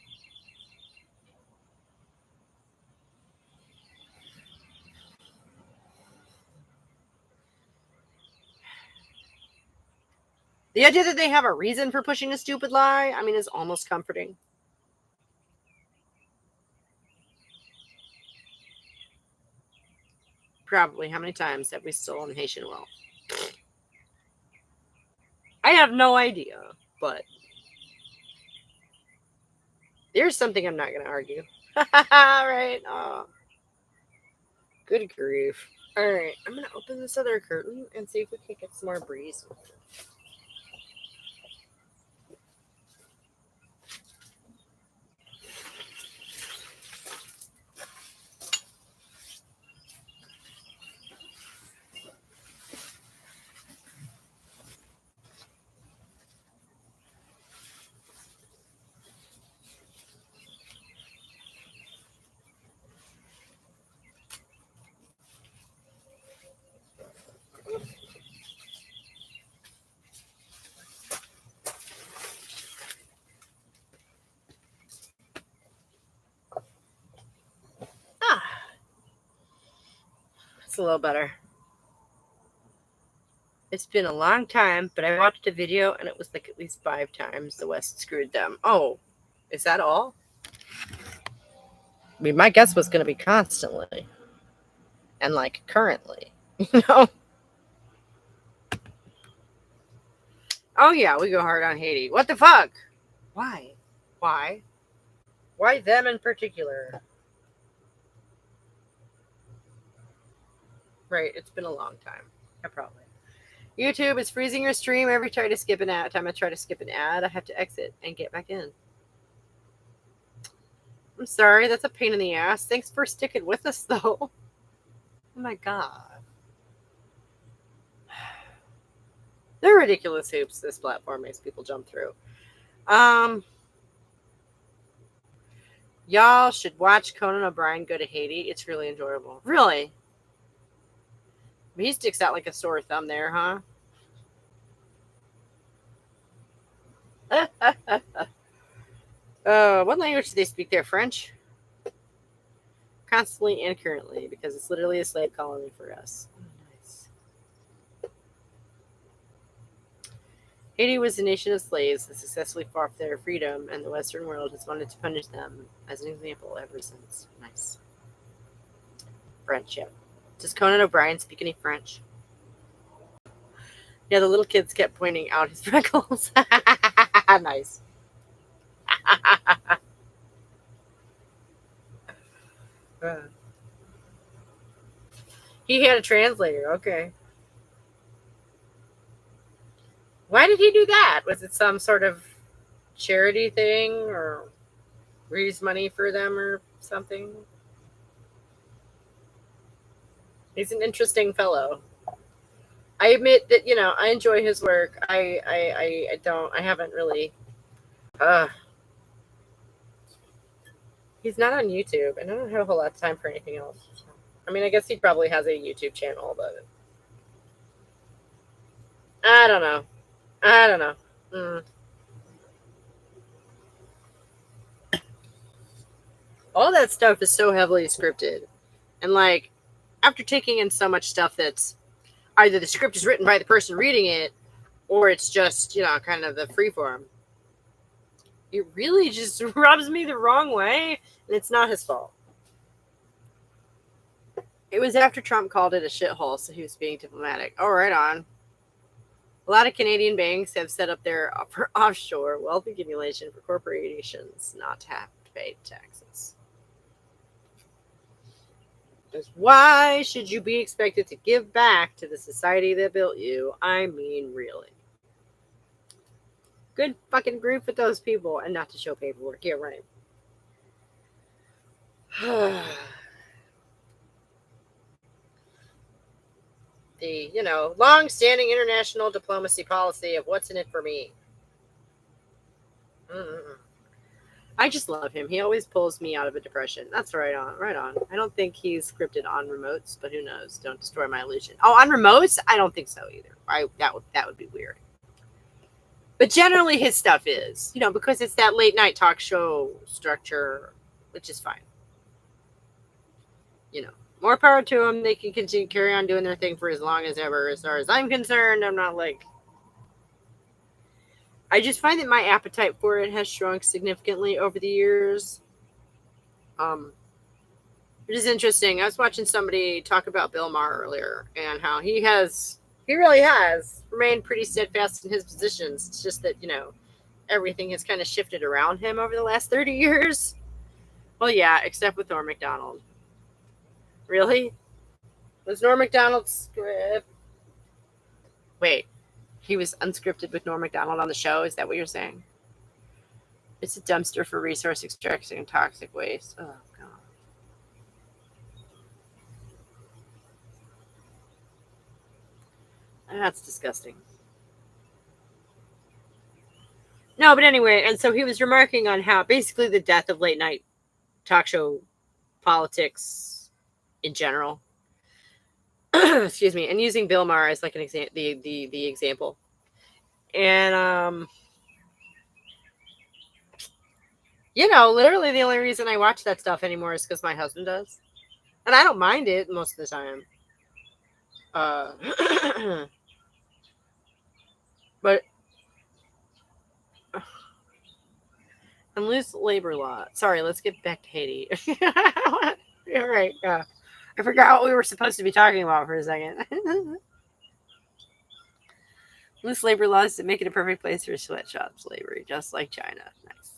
Speaker 1: The idea that they have a reason for pushing a stupid lie, I mean, is almost comforting. Probably. How many times have we stolen Haitian wealth? I have no idea, but there's something I'm not going to argue. Right? Oh. Good grief. All right. I'm going to open this other curtain and see if we can get some more breeze. It's a little better. It's been a long time, but I watched a video and it was at least 5 times the West screwed them. Oh, is that all? I mean, my guess was going to be constantly and currently, Oh, yeah, we go hard on Haiti. What the fuck? Why? Why? Why them in particular? Right, it's been a long time. Yeah, probably. YouTube is freezing your stream every time I try to skip an ad, I have to exit and get back in. I'm sorry, that's a pain in the ass. Thanks for sticking with us, though. Oh my god. They're ridiculous hoops this platform makes people jump through. Y'all should watch Conan O'Brien go to Haiti. It's really enjoyable. Really? He sticks out like a sore thumb there, huh? What language do they speak there? French? Constantly and currently, because it's literally a slave colony for us. Oh, nice. Haiti was a nation of slaves that successfully fought for their freedom, and the Western world has wanted to punish them as an example ever since. Nice. French, yeah. Does Conan O'Brien speak any French? Yeah, the little kids kept pointing out his freckles. Nice. He had a translator. Okay. Why did he do that? Was it some sort of charity thing or raise money for them or something? He's an interesting fellow. I admit that, I enjoy his work. I haven't really. He's not on YouTube, and I don't have a whole lot of time for anything else. I mean, I guess he probably has a YouTube channel, but I don't know. All that stuff is so heavily scripted. And, like, after taking in so much stuff that's either the script is written by the person reading it or it's just, kind of the freeform, it really just rubs me the wrong way, and it's not his fault. It was after Trump called it a shithole, so he was being diplomatic. Oh, right on. A lot of Canadian banks have set up their offshore wealth accumulation for corporations not to have to pay taxes. Because why should you be expected to give back to the society that built you? I mean, really. Good fucking group with those people, and not to show paperwork. Yeah, right. The, long-standing international diplomacy policy of what's in it for me. I just love him. He always pulls me out of a depression. That's right on. I don't think he's scripted on remotes, but who knows? Don't destroy my illusion. Oh, on remotes? I don't think so either. That would be weird. But generally his stuff is, because it's that late night talk show structure, which is fine. More power to them. They can continue carry on doing their thing for as long as ever. As far as I'm concerned, I'm not like. I just find that my appetite for it has shrunk significantly over the years. It is interesting. I was watching somebody talk about Bill Maher earlier and how he really has remained pretty steadfast in his positions. It's just that, everything has kind of shifted around him over the last 30 years. Well, yeah, except with Norm Macdonald. Really? Was Norm Macdonald's script? Wait, he was unscripted with Norm Macdonald on the show? Is that what you're saying? It's a dumpster for resource extraction and toxic waste. Oh, God. That's disgusting. No, but anyway, and so he was remarking on how basically the death of late night talk show politics in general. Excuse me, and using Bill Maher as like an example, the example, and literally the only reason I watch that stuff anymore is because my husband does, and I don't mind it most of the time. But and loose labor law. Sorry, let's get back to Haiti. You're right. Yeah. I forgot what we were supposed to be talking about for a second. Loose labor laws that make it a perfect place for sweatshop slavery, just like China. Nice.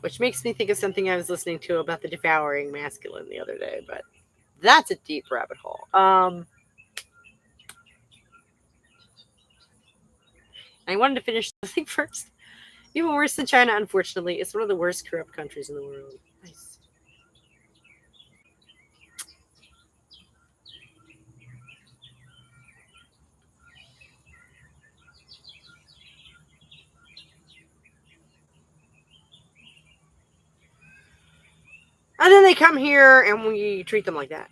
Speaker 1: Which makes me think of something I was listening to about the devouring masculine the other day, but that's a deep rabbit hole. I wanted to finish the thing first. Even worse than China, unfortunately, it's one of the worst corrupt countries in the world. Nice. And then they come here and we treat them like that.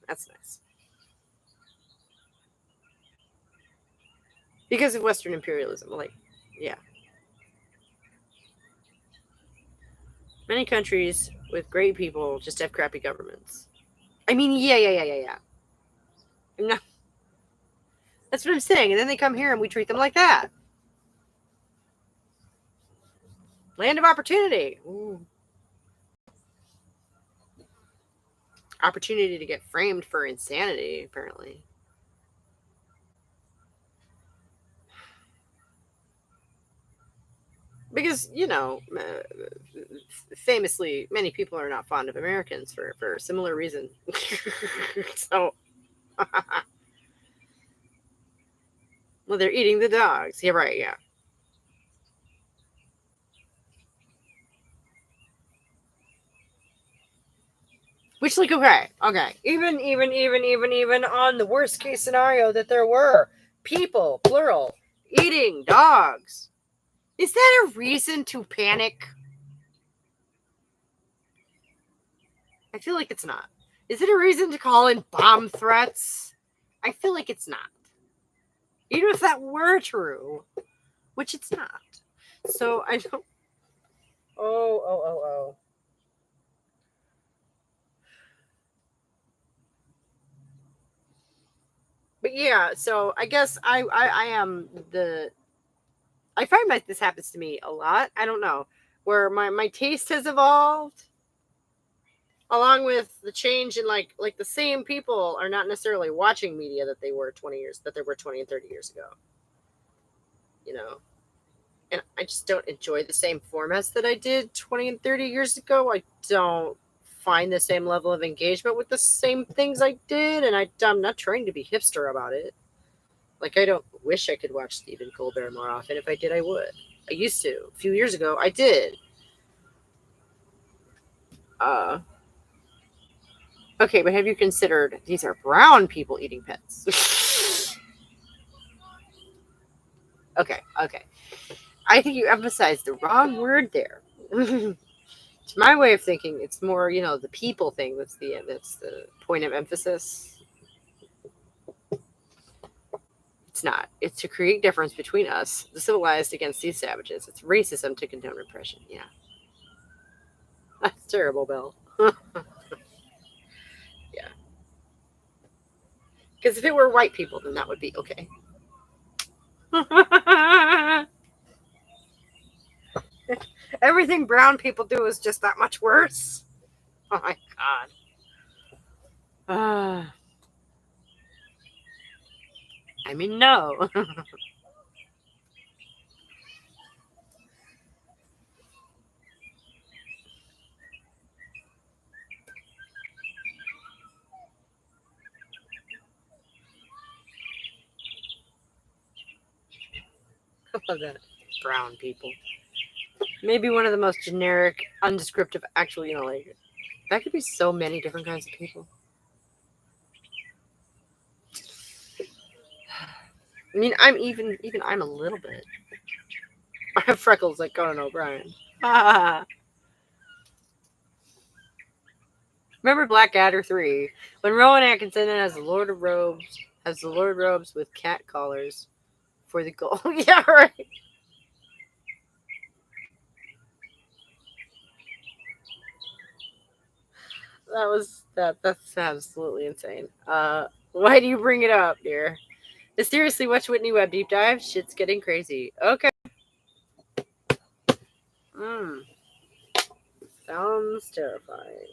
Speaker 1: That's nice. Because of Western imperialism. Like, yeah. Many countries with great people just have crappy governments. I mean, yeah. No, that's what I'm saying. And then they come here and we treat them like that. Land of opportunity. Ooh. Opportunity to get framed for insanity, apparently. Because, famously, many people are not fond of Americans for a similar reason. So, well, they're eating the dogs. Yeah, right, yeah. Which, like, okay. Even on the worst case scenario that there were people, plural, eating dogs. Is that a reason to panic? I feel like it's not. Is it a reason to call in bomb threats? I feel like it's not. Even if that were true, which it's not. So I don't. Oh. But yeah, so I guess I am the. I find that this happens to me a lot. I don't know where my taste has evolved, along with the change in like the same people are not necessarily watching media that they were 20 and 30 years ago. You know, and I just don't enjoy the same formats that I did 20 and 30 years ago. I don't find the same level of engagement with the same things I did, and I'm not trying to be hipster about it. Like, I don't wish I could watch Stephen Colbert more often. If I did, I would. I used to. A few years ago, I did. Uh, okay, but have you considered these are brown people eating pets? Okay. I think you emphasized the wrong word there. To my way of thinking, it's more, the people thing that's the point of emphasis. It's not. It's to create difference between us, the civilized, against these savages. It's racism to condone repression. Yeah. That's terrible, Bill. Yeah. Because if it were white people, then that would be okay. Everything brown people do is just that much worse. Oh my god. I mean, no. I love that. Brown people. Maybe one of the most generic, undescriptive, actual, like, that could be so many different kinds of people. I mean, even I'm a little bit. I have freckles like Conan O'Brien. Remember Blackadder 3 when Rowan Atkinson has the Lord of Robes with cat collars for the goal. Yeah, right. That's absolutely insane. Why do you bring it up, dear? Seriously, watch Whitney Webb deep dive. Shit's getting crazy. Okay. Mm, sounds terrifying.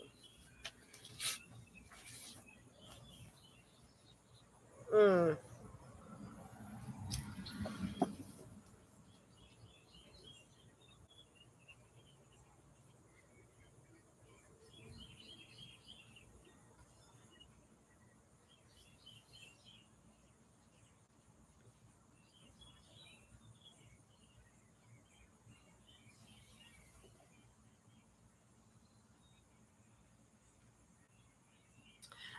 Speaker 1: Mm.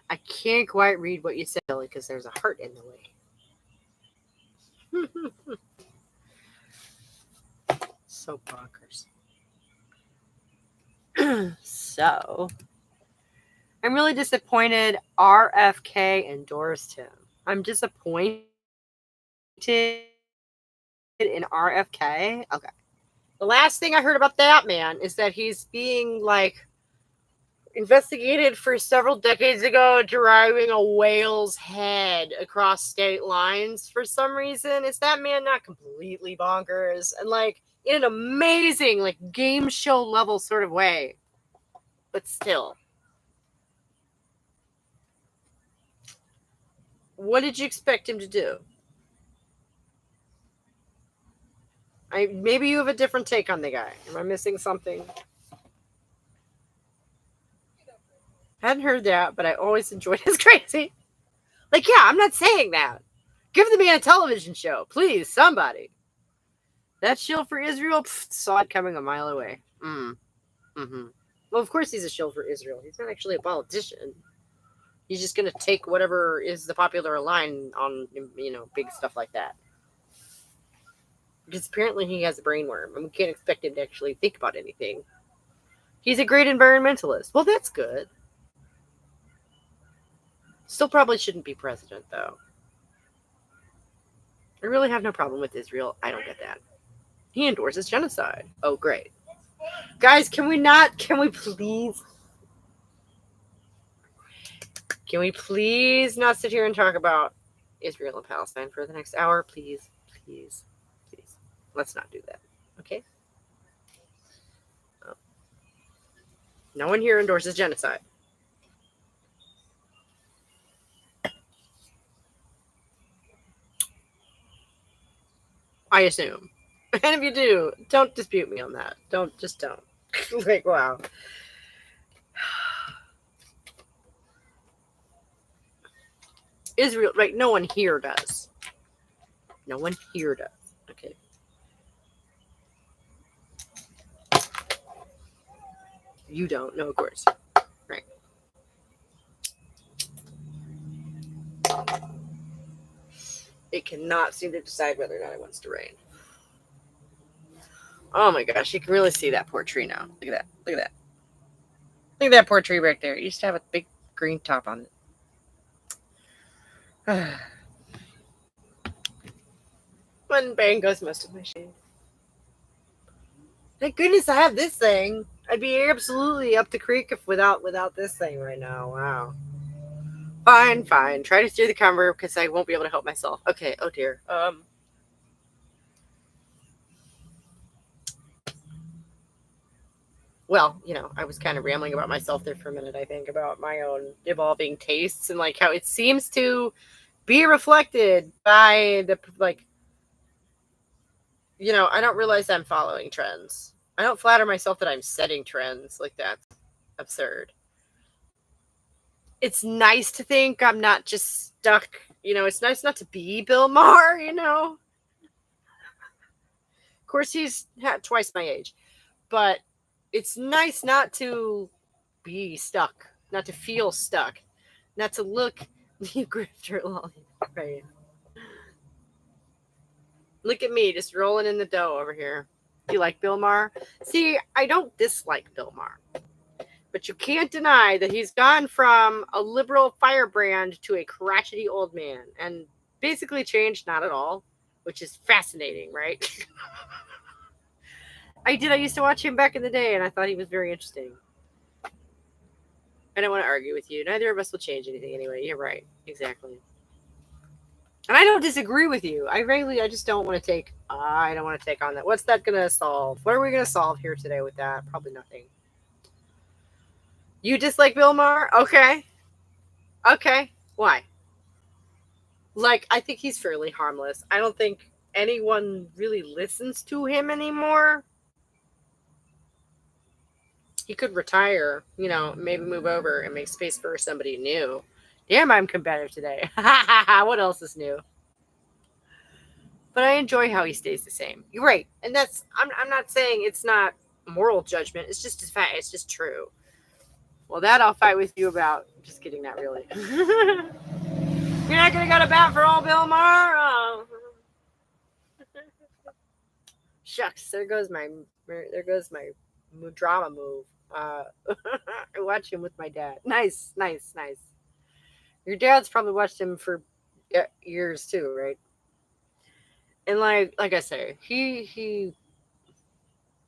Speaker 1: I can't quite read what you said, Billy, because there's a heart in the way. So bonkers. So, I'm really disappointed RFK endorsed him. I'm disappointed in RFK. Okay. The last thing I heard about that man is that he's being like investigated for several decades ago driving a whale's head across state lines for some reason. Is that man not completely bonkers? And like in an amazing, like game show level sort of way. But still. What did you expect him to do? Maybe you have a different take on the guy. Am I missing something? I hadn't heard that, but I always enjoyed his crazy. Like, yeah, I'm not saying that. Give the man a television show, please, somebody. That shield for Israel, saw it coming a mile away. Mm-hmm. Well, of course he's a shield for Israel. He's not actually a politician. He's just going to take whatever is the popular line on, big stuff like that. Because apparently he has a brainworm, and we can't expect him to actually think about anything. He's a great environmentalist. Well, that's good. Still probably shouldn't be president, though. I really have no problem with Israel. I don't get that. He endorses genocide. Oh, great. Guys, can we please not sit here and talk about Israel and Palestine for the next hour? Please. Let's not do that. Okay? Oh. No one here endorses genocide. I assume. And if you do, don't dispute me on that. Don't. Like, wow. Israel, right? No one here does. Okay. You don't. No, of course. Right. It cannot seem to decide whether or not it wants to rain. Oh my gosh, you can really see that poor tree now. Look at that. Look at that poor tree right there. It used to have a big green top on it. One bang goes most of my shade. Thank goodness I have this thing. I'd be absolutely up the creek without this thing right now. Wow. Fine. Try to steer the camera because I won't be able to help myself. Okay. Oh dear. Well, I was kind of rambling about myself there for a minute, I think, about my own evolving tastes and like how it seems to be reflected by the like I don't realize I'm following trends. I don't flatter myself that I'm setting trends. Like, that's absurd. It's nice to think I'm not just stuck. It's nice not to be Bill Maher, Of course, he's twice my age. But it's nice not to be stuck, not to feel stuck, not to look, you grifter lollipop, right? Look at me, just rolling in the dough over here. You like Bill Maher? See, I don't dislike Bill Maher. But you can't deny that he's gone from a liberal firebrand to a crotchety old man. And basically changed not at all, which is fascinating, right? I used to watch him back in the day, and I thought he was very interesting. I don't want to argue with you. Neither of us will change anything anyway. You're right. Exactly. And I don't disagree with you. I just don't want to take on that. What's that going to solve? What are we going to solve here today with that? Probably nothing. You dislike Bill Maher? Okay. Why? Like, I think he's fairly harmless. I don't think anyone really listens to him anymore. He could retire, maybe move over and make space for somebody new. Damn, I'm competitive today. What else is new? But I enjoy how he stays the same. You're right. And I'm not saying it's not moral judgment. It's just a fact. It's just true. Well, that I'll fight with you about. Just kidding, not really. You're not gonna go to bat for old Bill Maher? Oh. Shucks, there goes my drama move. I watch him with my dad. Nice. Your dad's probably watched him for years too, right? And like I say, he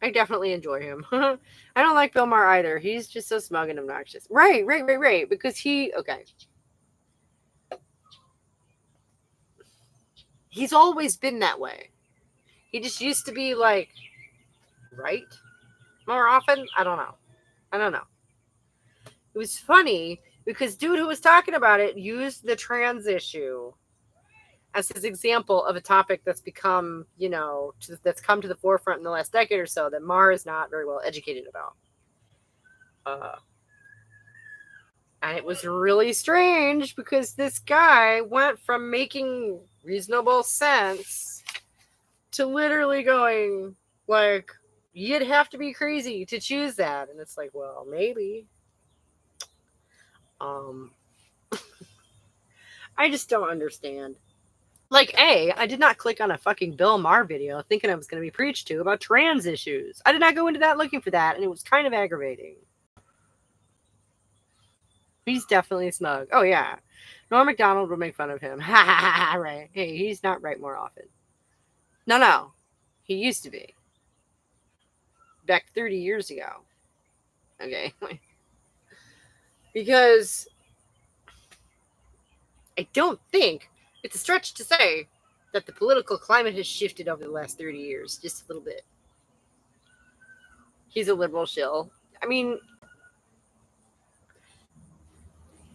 Speaker 1: I definitely enjoy him. I don't like Bill Maher either. He's just so smug and obnoxious. Right. Because he's always been that way. He just used to be like, right? More often? I don't know. It was funny because dude who was talking about it used the trans issue as his example of a topic that's become, that's come to the forefront in the last decade or so that Maher is not very well educated about. And it was really strange because this guy went from making reasonable sense to literally going like, you'd have to be crazy to choose that. And it's like, well, maybe. I just don't understand. Like, I did not click on a fucking Bill Maher video thinking I was going to be preached to about trans issues. I did not go into that looking for that, and it was kind of aggravating. He's definitely smug. Oh, yeah. Norm Macdonald would make fun of him. Ha ha ha, right. Hey, he's not right more often. No. He used to be. Back 30 years ago. Okay. Because I don't think it's a stretch to say that the political climate has shifted over the last 30 years. Just a little bit. He's a liberal shill. I mean,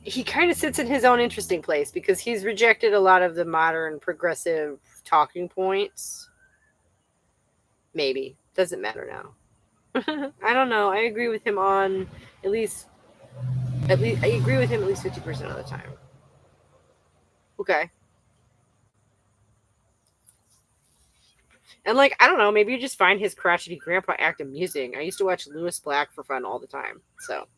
Speaker 1: he kind of sits in his own interesting place because he's rejected a lot of the modern progressive talking points. Maybe. Doesn't matter now. I don't know. I agree with him on at least I agree with him at least 50% of the time. Okay. And like, I don't know, maybe you just find his crotchety grandpa act amusing. I used to watch Lewis Black for fun all the time. So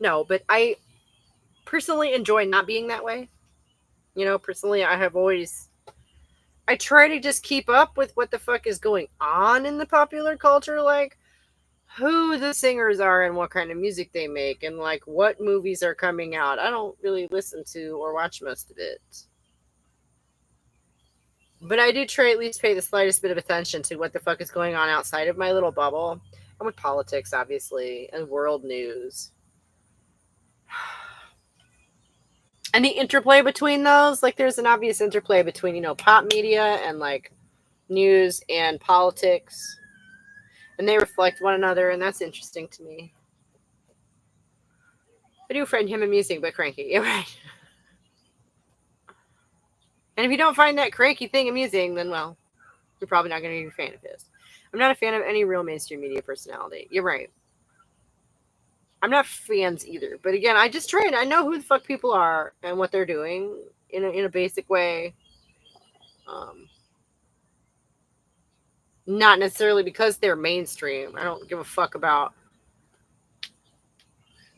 Speaker 1: no, but I personally enjoy not being that way. Personally, I try to just keep up with what the fuck is going on in the popular culture, like who the singers are and what kind of music they make and like what movies are coming out. I don't really listen to or watch most of it. But I do try at least pay the slightest bit of attention to what the fuck is going on outside of my little bubble. And with politics, obviously, and world news. And the interplay between those, like there's an obvious interplay between, pop media and like news and politics. And they reflect one another, and that's interesting to me. I do find him amusing, but cranky. You're right. And if you don't find that cranky thing amusing, then, well, you're probably not going to be a fan of his. I'm not a fan of any real mainstream media personality. You're right. I'm not fans either. But again, I just try. I know who the fuck people are and what they're doing in a basic way. Not necessarily because they're mainstream. I don't give a fuck about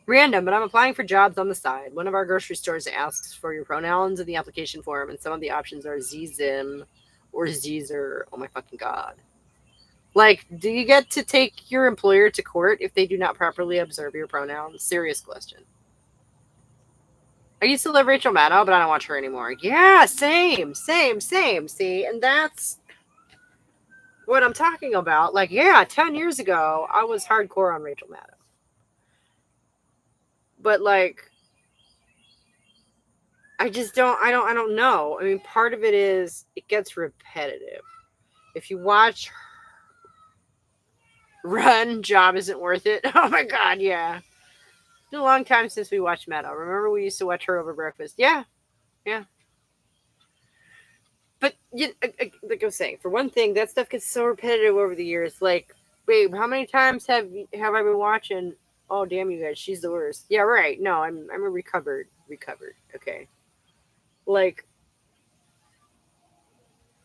Speaker 1: random, but I'm applying for jobs on the side. One of our grocery stores asks for your pronouns in the application form, and some of the options are Zim or Zeezer. Oh my fucking God. Like, do you get to take your employer to court if they do not properly observe your pronouns? Serious question. I used to love Rachel Maddow, but I don't watch her anymore. Yeah, same. See, and that's what I'm talking about. Like, yeah, 10 years ago, I was hardcore on Rachel Maddow. But like, I don't know. I mean, part of it is it gets repetitive. If you watch Run, Job Isn't Worth It. Oh my God, yeah. It's been a long time since we watched Maddow. Remember we used to watch her over breakfast? Yeah. But like I was saying, for one thing, that stuff gets so repetitive over the years. Like, babe, how many times have I been watching? Oh, damn you guys, she's the worst. Yeah, right. No, I'm a recovered. Okay. Like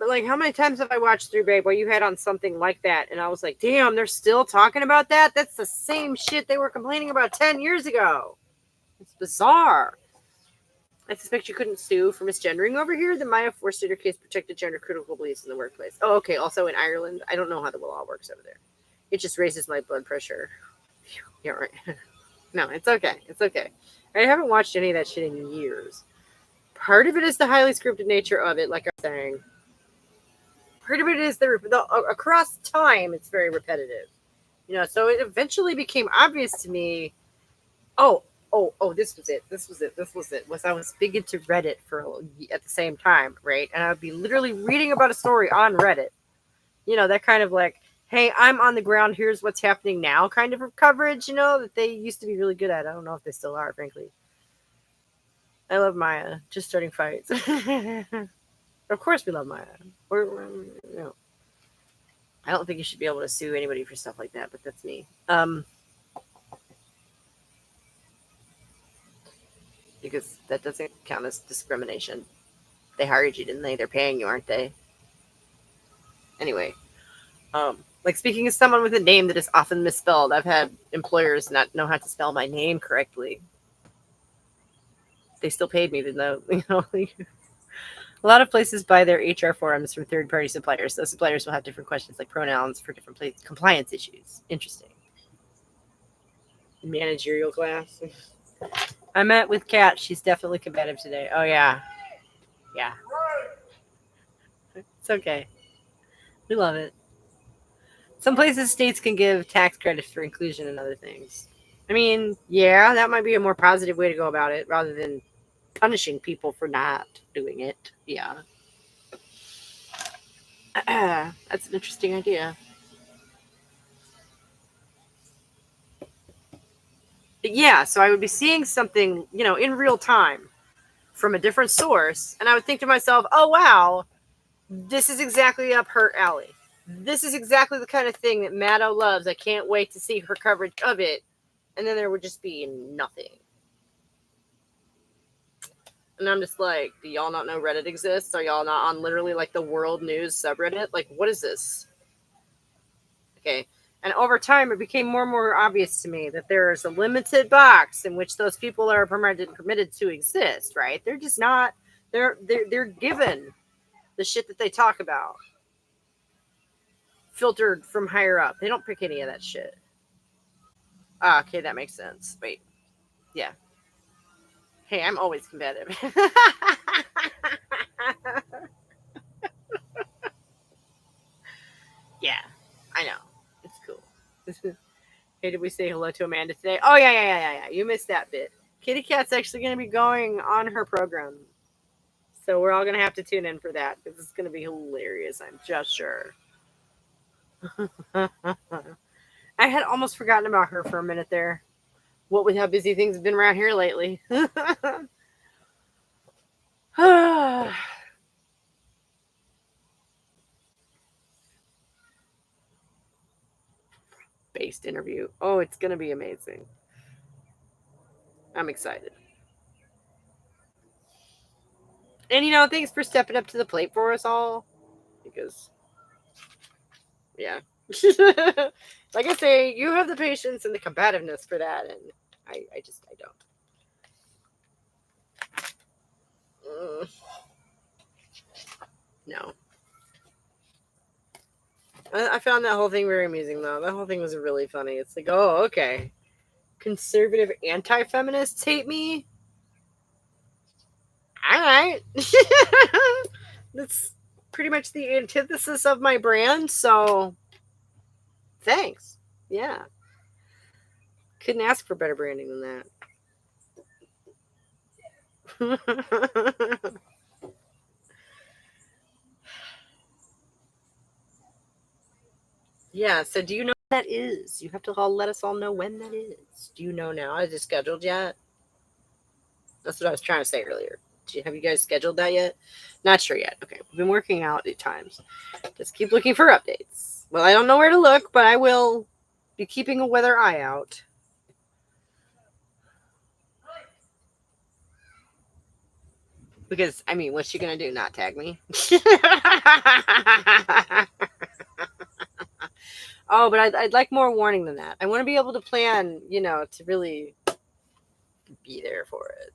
Speaker 1: But like, how many times have I watched through, babe, where you had on something like that, and I was like, damn, they're still talking about that? That's the same shit they were complaining about 10 years ago. It's bizarre. I suspect you couldn't sue for misgendering over here. The Maya Forstater case protected gender critical beliefs in the workplace. Oh, okay. Also in Ireland, I don't know how the law works over there. It just raises my blood pressure. Yeah, right. No, it's okay. It's okay. I haven't watched any of that shit in years. Part of it is the highly scripted nature of it, like I'm saying. Part of it is the across time, it's very repetitive. You know, so it eventually became obvious to me. Oh, this was it. Was I was big into Reddit at the same time, right? And I would be literally reading about a story on Reddit. You know, that kind of like, hey, I'm on the ground, here's what's happening now kind of coverage, you know, that they used to be really good at. I don't know if they still are, frankly. I love Maya. Just starting fights. Of course we love Maya. You know, I don't think you should be able to sue anybody for stuff like that, but that's me. Because that doesn't count as discrimination. They hired you, didn't they? They're paying you, aren't they? Anyway, like speaking as someone with a name that is often misspelled, I've had employers not know how to spell my name correctly. They still paid me, even though, you know, a lot of places buy their HR forms from third-party suppliers. Those suppliers will have different questions like pronouns for different compliance issues. Interesting. Managerial class. I met with Kat. She's definitely combative today. Oh, yeah. Yeah. It's okay. We love it. Some places states can give tax credits for inclusion and other things. I mean, yeah, that might be a more positive way to go about it rather than punishing people for not doing it. Yeah. That's an interesting idea. But yeah, so I would be seeing something, you know, in real time from a different source, and I would think to myself, oh, wow, this is exactly up her alley. This is exactly the kind of thing that Maddo loves. I can't wait to see her coverage of it. And then there would just be nothing. And I'm just like, do y'all not know Reddit exists? Are y'all not on literally like the world news subreddit? Like, what is this? Okay. And over time, it became more and more obvious to me that there is a limited box in which those people are permitted to exist, right? They're just not, they're given the shit that they talk about, filtered from higher up. They don't pick any of that shit. Ah, okay, that makes sense. Wait. Yeah. Hey, I'm always combative. Yeah, I know. It's cool. Hey, did we say hello to Amanda today? Oh, yeah. You missed that bit. Kitty Cat's actually going to be going on her program. So we're all going to have to tune in for that because it's going to be hilarious, I'm just sure. I had almost forgotten about her for a minute there. What with how busy things have been around here lately. Based interview. Oh, it's going to be amazing. I'm excited. And, you know, thanks for stepping up to the plate for us all. Because, yeah. Like I say, you have the patience and the combativeness for that. And I don't. No. I found that whole thing very amusing, though. That whole thing was really funny. It's like, oh, okay. Conservative anti-feminists hate me? All right. That's pretty much the antithesis of my brand, so thanks. Yeah. Couldn't ask for better branding than that. Yeah, so do you know what that is? You have to let us all know when that is. Do you know now? Is it scheduled yet? That's what I was trying to say earlier. Have you guys scheduled that yet? Not sure yet. Okay, we've been working out at times. Just keep looking for updates. Well, I don't know where to look, but I will be keeping a weather eye out. Because, I mean, what's she going to do? Not tag me? Oh, but I'd like more warning than that. I want to be able to plan, to really be there for it,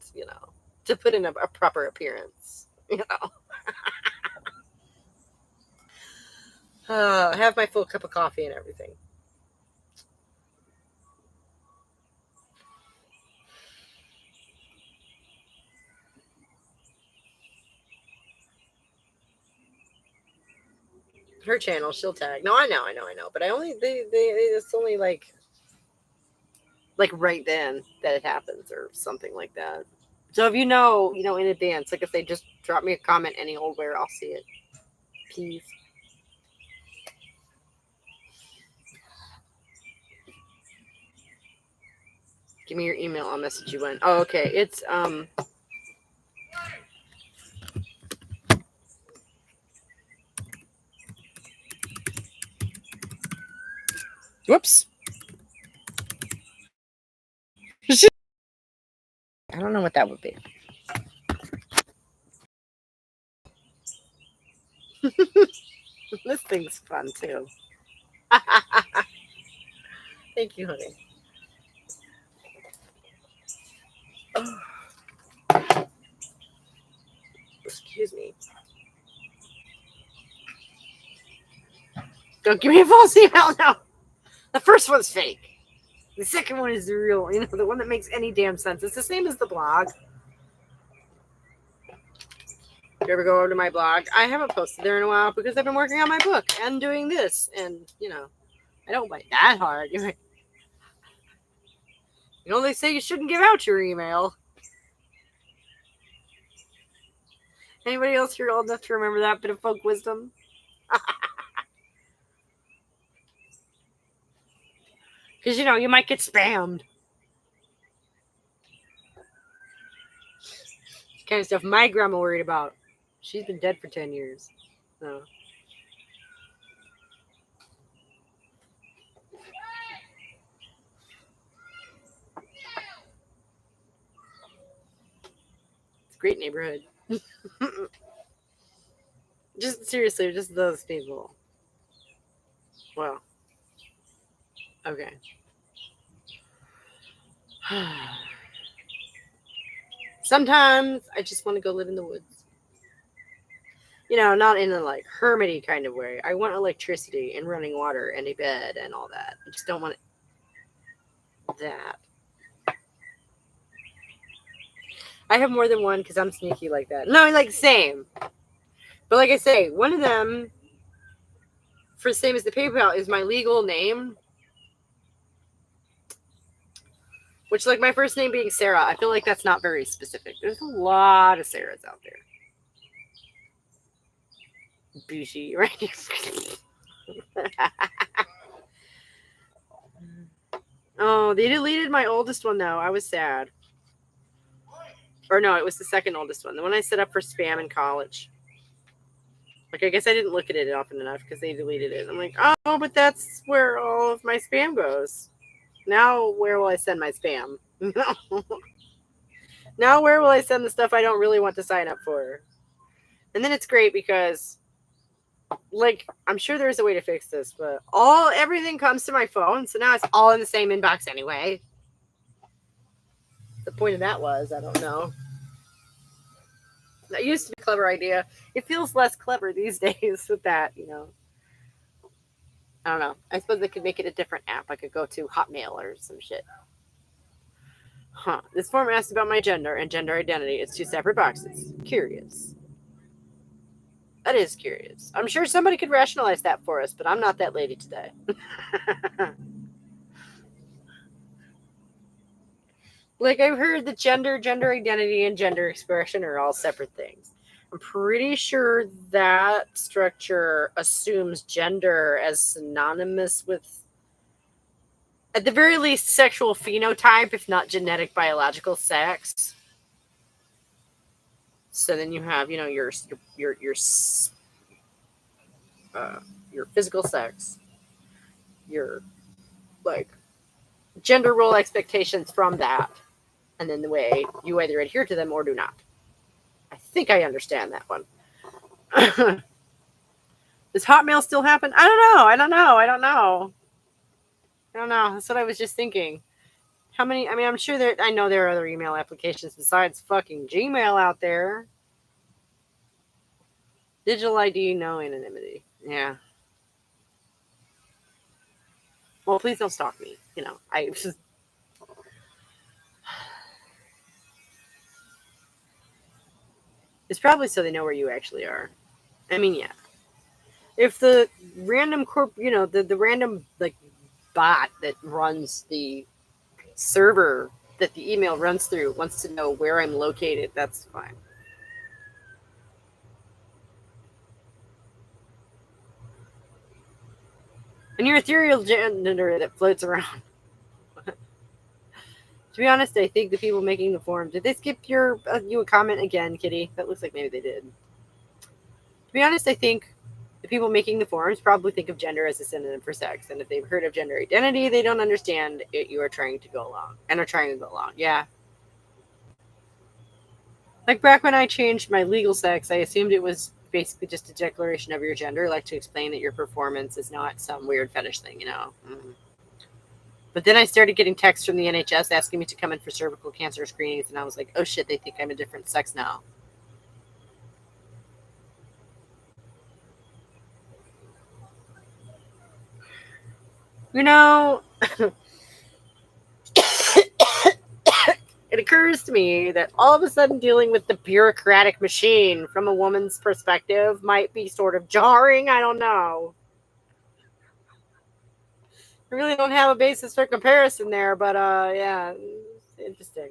Speaker 1: to put in a proper appearance, have my full cup of coffee and everything. Her channel, she'll tag. No, I know. But it's only like right then that it happens or something like that. So if in advance, like if they just drop me a comment any old where, I'll see it. Peace. Give me your email. I'll message you when. Oh, okay. It's whoops. I don't know what that would be. This thing's fun too. Thank you, honey. Oh. Excuse me. Don't give me a false email now. The first one's fake. The second one is the real, the one that makes any damn sense. It's the same as the blog. You ever go over to my blog? I haven't posted there in a while because I've been working on my book and doing this. And, I don't bite that hard. They say you shouldn't give out your email. Anybody else here old enough to remember that bit of folk wisdom? Because, you might get spammed. Kind of stuff my grandma worried about. She's been dead for 10 years. So. It's a great neighborhood. Just seriously, just those people. Well. Okay. Sometimes I just want to go live in the woods. Not in a hermity kind of way. I want electricity and running water and a bed and all that. I just don't want that. I have more than one because I'm sneaky like that. No, same. But like I say, one of them, for the same as the PayPal, is my legal name. Which, my first name being Sarah, I feel like that's not very specific. There's a lot of Sarahs out there. Bushy, right? Oh, they deleted my oldest one, though. I was sad. Or no, it was the second oldest one. The one I set up for spam in college. I guess I didn't look at it often enough because they deleted it. I'm like, oh, but that's where all of my spam goes. Now, where will I send my spam? Now, where will I send the stuff I don't really want to sign up for? And then it's great because, I'm sure there's a way to fix this, but everything comes to my phone, so now it's all in the same inbox anyway. The point of that was, I don't know. That used to be a clever idea. It feels less clever these days with that, I don't know. I suppose they could make it a different app. I could go to Hotmail or some shit. Huh. This form asked about my gender and gender identity. It's 2 separate boxes. Curious. That is curious. I'm sure somebody could rationalize that for us, but I'm not that lady today. I've heard that gender identity, and gender expression are all separate things. I'm pretty sure that structure assumes gender as synonymous with, at the very least, sexual phenotype, if not genetic biological sex. So then you have, your physical sex, your gender role expectations from that, and then the way you either adhere to them or do not. I think I understand that one. Does Hotmail still happen? I don't know. That's what I was just thinking. How many? I mean, I'm sure I know there are other email applications besides fucking Gmail out there. Digital ID, no anonymity. Yeah. Well, please don't stalk me. It's probably so they know where you actually are. I mean, yeah. If the random the random like bot that runs the server that the email runs through wants to know where I'm located, that's fine. And your ethereal gender that floats around. To be honest, I think the people making the forum, did they skip you a comment again, Kitty? That looks like maybe they did. To be honest, I think the people making the forums probably think of gender as a synonym for sex, and if they've heard of gender identity, they don't understand it. You are trying to go along and are trying to go along. Yeah. Like back when I changed my legal sex, I assumed it was basically just a declaration of your gender, like to explain that your performance is not some weird fetish thing, But then I started getting texts from the NHS asking me to come in for cervical cancer screenings, and I was like, oh shit, they think I'm a different sex now. It occurs to me that all of a sudden dealing with the bureaucratic machine from a woman's perspective might be sort of jarring. I don't know. I really don't have a basis for comparison there, but yeah, it's interesting.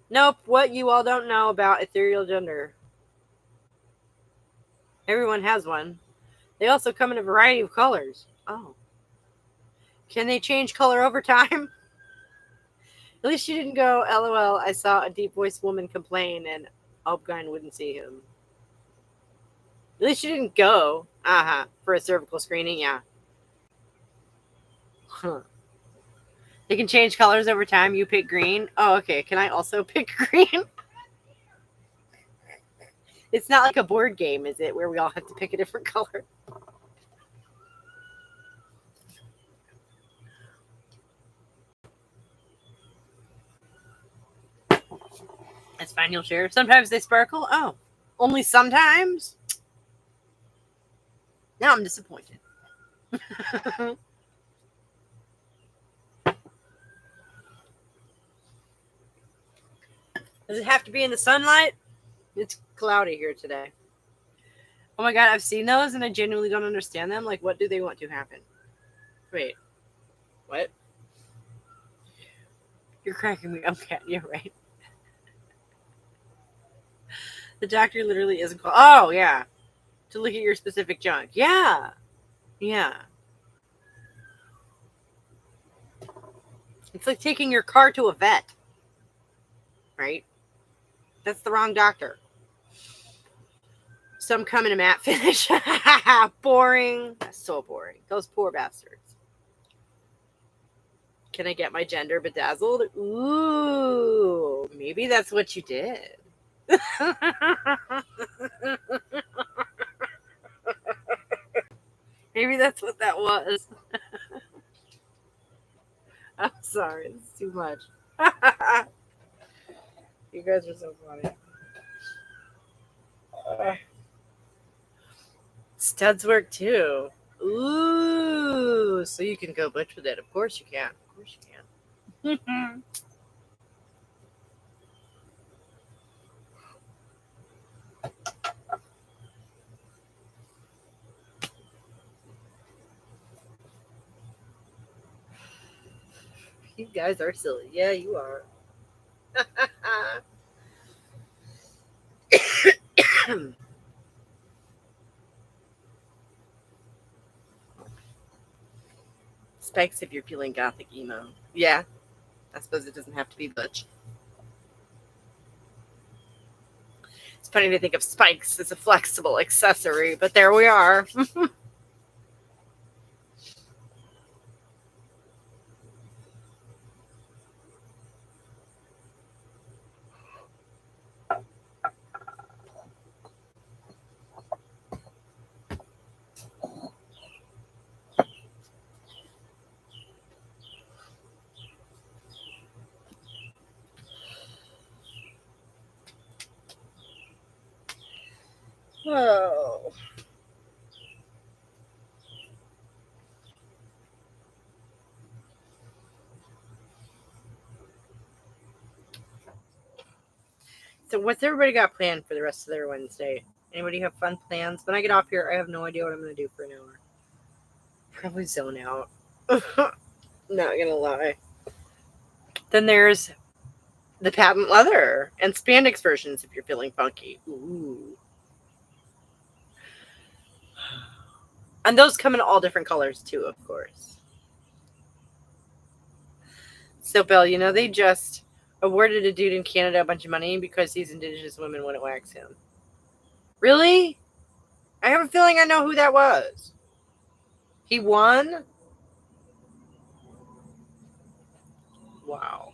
Speaker 1: Nope, what you all don't know about ethereal gender. Everyone has one. They also come in a variety of colors. Oh. Can they change color over time? At least you didn't go, LOL, I saw a deep voiced woman complain and Obgyn wouldn't see him. At least you didn't go, for a cervical screening, yeah. Huh. They can change colors over time. You pick green. Oh, okay. Can I also pick green? It's not like a board game, is it, where we all have to pick a different color? That's fine, you'll share. Sometimes they sparkle. Oh, only sometimes? Now I'm disappointed. Does it have to be in the sunlight? It's cloudy here today. Oh my god, I've seen those and I genuinely don't understand them. Like, what do they want to happen? Wait. What? You're cracking me up, Kat. You're right. The doctor literally isn't called. Oh, yeah. To look at your specific junk. Yeah. Yeah. It's like taking your car to a vet. Right? That's the wrong doctor. Some come in a matte finish. Boring. That's so boring. Those poor bastards. Can I get my gender bedazzled? Ooh, maybe that's what you did. Maybe that's what that was. I'm sorry. It's too much. You guys are so funny. Studs work too. Ooh, so you can go butch with it. Of course you can. Of course you can. You guys are silly. Yeah, you are. Spikes if you're feeling gothic emo. Yeah, I suppose it doesn't have to be butch. It's funny to think of spikes as a flexible accessory, but there we are. Oh. So what's everybody got planned for the rest of their Wednesday? Anybody have fun plans? When I get off here, I have no idea what I'm going to do for an hour. Probably zone out. Not going to lie. Then there's the patent leather and spandex versions if you're feeling funky. Ooh. And those come in all different colors too, of course. So, Bill, they just awarded a dude in Canada a bunch of money because these Indigenous women wouldn't wax him. Really? I have a feeling I know who that was. He won? Wow.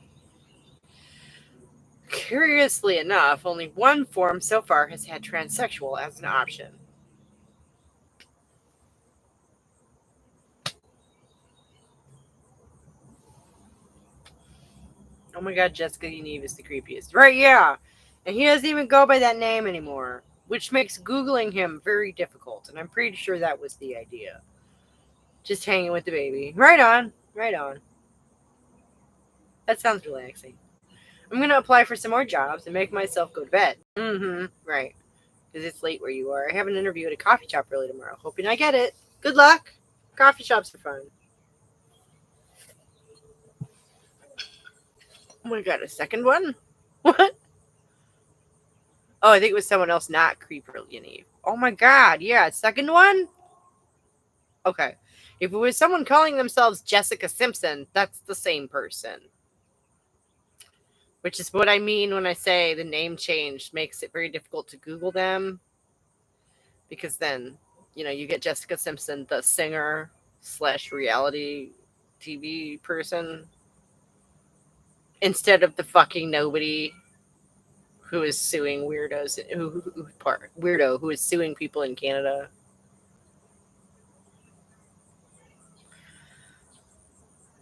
Speaker 1: Curiously enough, only one form so far has had transsexual as an option. Oh my god, Jessica Unive is the creepiest. Right, yeah. And he doesn't even go by that name anymore, which makes Googling him very difficult. And I'm pretty sure that was the idea. Just hanging with the baby. Right on. Right on. That sounds relaxing. I'm going to apply for some more jobs and make myself go to bed. Mm-hmm. Right. Because it's late where you are. I have an interview at a coffee shop early tomorrow. Hoping I get it. Good luck. Coffee shops are fun. Oh my god, a second one? What? Oh, I think it was someone else, not Creeper Unive. Oh my god, yeah, second one? Okay. If it was someone calling themselves Jessica Simpson, that's the same person. Which is what I mean when I say the name change makes it very difficult to Google them. Because then, you get Jessica Simpson, the singer / reality TV person, instead of the fucking nobody who is suing weirdos, weirdo who is suing people in Canada.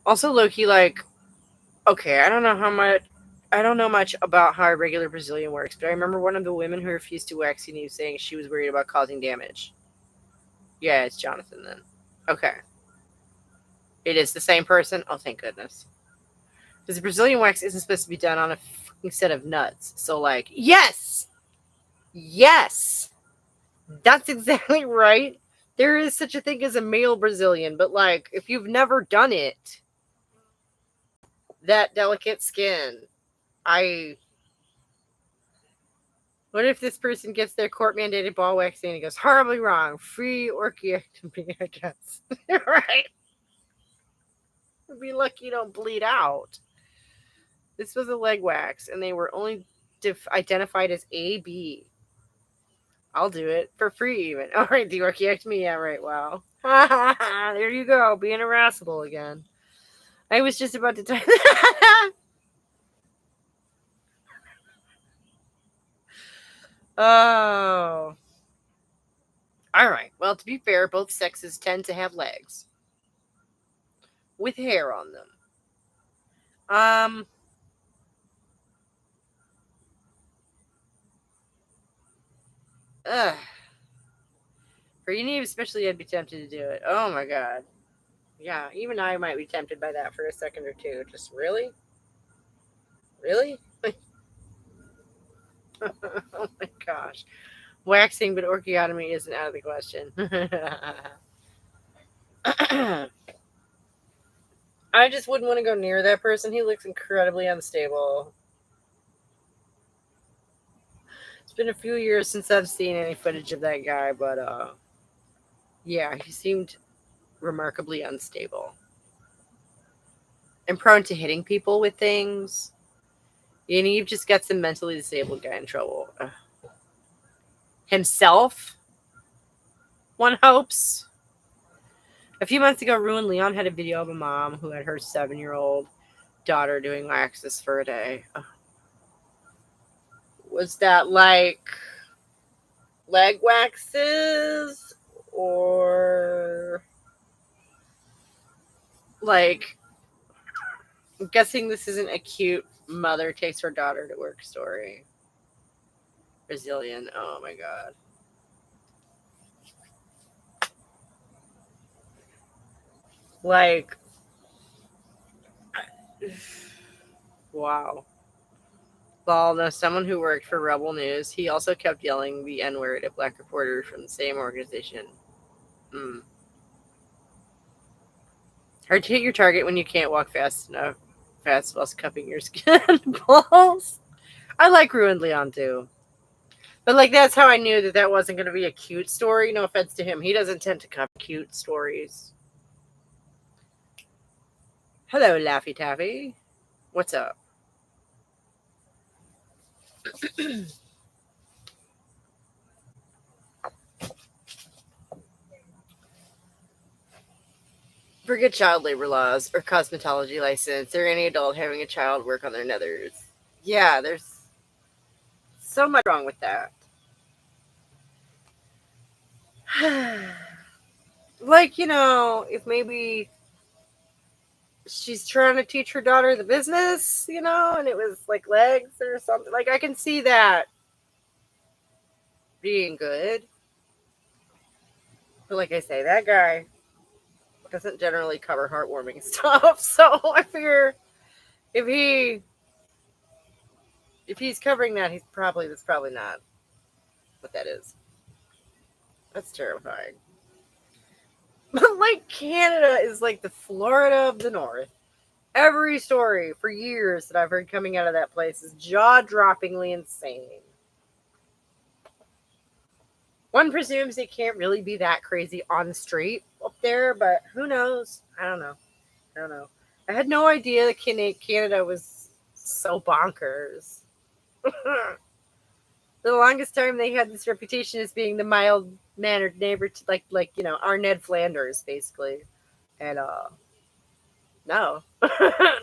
Speaker 1: Also, Loki, okay, I don't know much about how a regular Brazilian works, but I remember one of the women who refused to wax Unive saying she was worried about causing damage. Yeah, it's Jonathan then. Okay. It is the same person? Oh, thank goodness. Because the Brazilian wax isn't supposed to be done on a fucking set of nuts. So, yes! Yes! That's exactly right. There is such a thing as a male Brazilian, but, if you've never done it, that delicate skin, what if this person gets their court-mandated ball waxing and he goes, horribly wrong, free orchiectomy, I guess. Right? Be lucky you don't bleed out. This was a leg wax, and they were only identified as AB. I'll do it for free, even. All right, the orchiectomy, yeah, right. Wow. There you go, being irascible again. I was just about to type that. Oh. All right. Well, to be fair, both sexes tend to have legs with hair on them. Ugh. For Unive especially, I'd be tempted to do it. Oh my god. Yeah, even I might be tempted by that for a second or two. Just really? Really? Oh my gosh. Waxing but orchiotomy isn't out of the question. I just wouldn't want to go near that person. He looks incredibly unstable. It's been a few years since I've seen any footage of that guy, but yeah, he seemed remarkably unstable and prone to hitting people with things. You've just got some mentally disabled guy in trouble. Himself, one hopes. A few months ago, Ruin Leon had a video of a mom who had her 7-year-old daughter doing waxes for a day. Was that leg waxes or I'm guessing this isn't a cute mother takes her daughter to work story. Brazilian. Oh my god. Like, wow. Well, no, someone who worked for Rebel News, he also kept yelling the N word at black reporters from the same organization. Mm. Hard to hit your target when you can't walk fast enough, fast whilst cupping your skin balls. I like Ruined Leon too. But, like, that's how I knew that that wasn't going to be a cute story. No offense to him. He doesn't tend to cup cute stories. Hello, Laffy Taffy. What's up? Forget child labor laws or cosmetology license or any adult having a child work on their nethers. Yeah, there's so much wrong with that. Like, if maybe she's trying to teach her daughter the business, and it was like legs or something. Like, I can see that being good. But like I say, that guy doesn't generally cover heartwarming stuff. So I figure if he's covering that, that's probably not what that is. That's terrifying. But like Canada is like the Florida of the North. Every story for years that I've heard coming out of that place is jaw-droppingly insane. One presumes it can't really be that crazy on the street up there, but who knows? I don't know. I had no idea that Canada was so bonkers. For the longest time, they had this reputation as being the mild-mannered neighbor, to, like our Ned Flanders, basically. And no,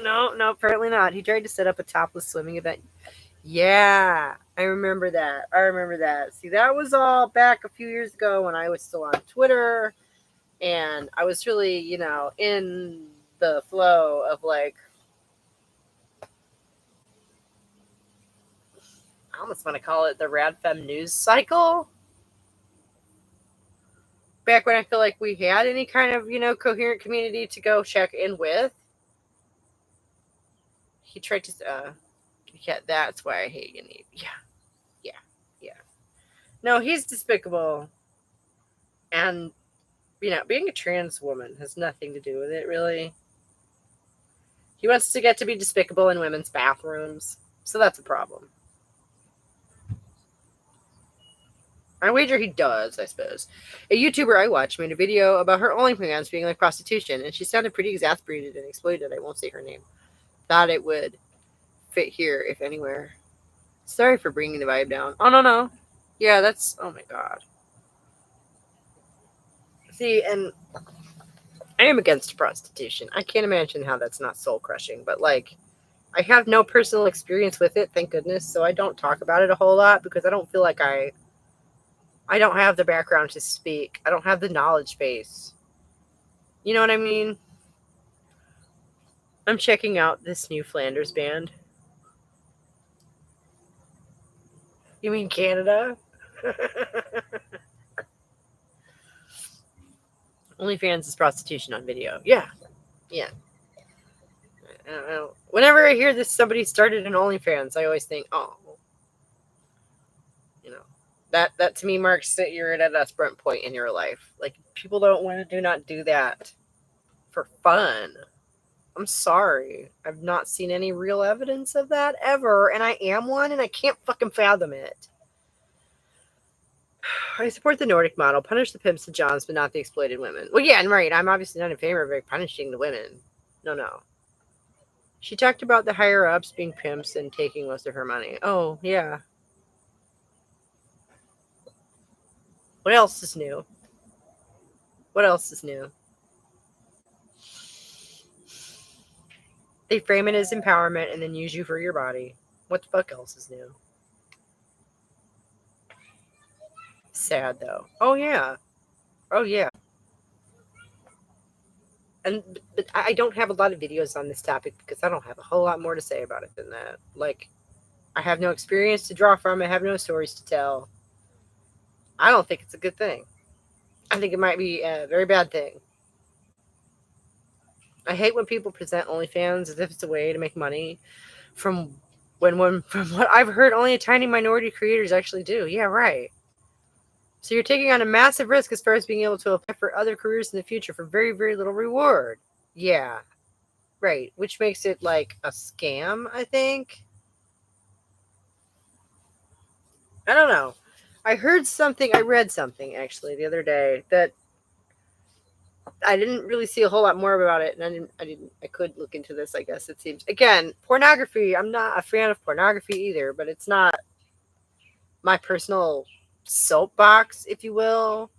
Speaker 1: no, apparently not. He tried to set up a topless swimming event. Yeah, I remember that. See, that was all back a few years ago when I was still on Twitter, and I was really, in the flow of like, I almost want to call it the RadFem news cycle. Back when I feel like we had any kind of, coherent community to go check in with. He tried to, yeah, that's why I hate Yanni. Yeah. No, he's despicable. And, being a trans woman has nothing to do with it, really. He wants to get to be despicable in women's bathrooms. So that's a problem. I wager he does, I suppose. A YouTuber I watched made a video about her OnlyFans being like prostitution, and she sounded pretty exasperated and exploited. I won't say her name. Thought it would fit here, if anywhere. Sorry for bringing the vibe down. Oh, no. Yeah, that's... Oh, my God. See, and I am against prostitution. I can't imagine how that's not soul-crushing, but, like, I have no personal experience with it, thank goodness, so I don't talk about it a whole lot because I don't feel like I don't have the background to speak. I don't have the knowledge base. You know what I mean? I'm checking out this new Flanders band. You mean Canada? OnlyFans is prostitution on video. Yeah. I don't know. Whenever I hear this somebody started an OnlyFans, I always think, oh, that to me marks that you're at a sprint point in your life. Like, people do not do that for fun. I'm sorry. I've not seen any real evidence of that ever, and I am one, and I can't fucking fathom it. I support the Nordic model. Punish the pimps and Johns, but not the exploited women. Well, yeah, and right. I'm obviously not in favor of punishing the women. No. She talked about the higher-ups being pimps and taking most of her money. Oh, yeah. What else is new? They frame it as empowerment and then use you for your body. What the fuck else is new? Sad, though. Oh, yeah. But I don't have a lot of videos on this topic because I don't have a whole lot more to say about it than that. Like, I have no experience to draw from. I have no stories to tell. I don't think it's a good thing. I think it might be a very bad thing. I hate when people present OnlyFans as if it's a way to make money. From from what I've heard, only a tiny minority of creators actually do. Yeah, right. So you're taking on a massive risk as far as being able to apply for other careers in the future for very, very little reward. Yeah, right. Which makes it like a scam, I think. I don't know. I read something actually the other day that I didn't really see a whole lot more about it, and I could look into this, I guess it seems. Again, pornography, I'm not a fan of pornography either, but it's not my personal soapbox, if you will.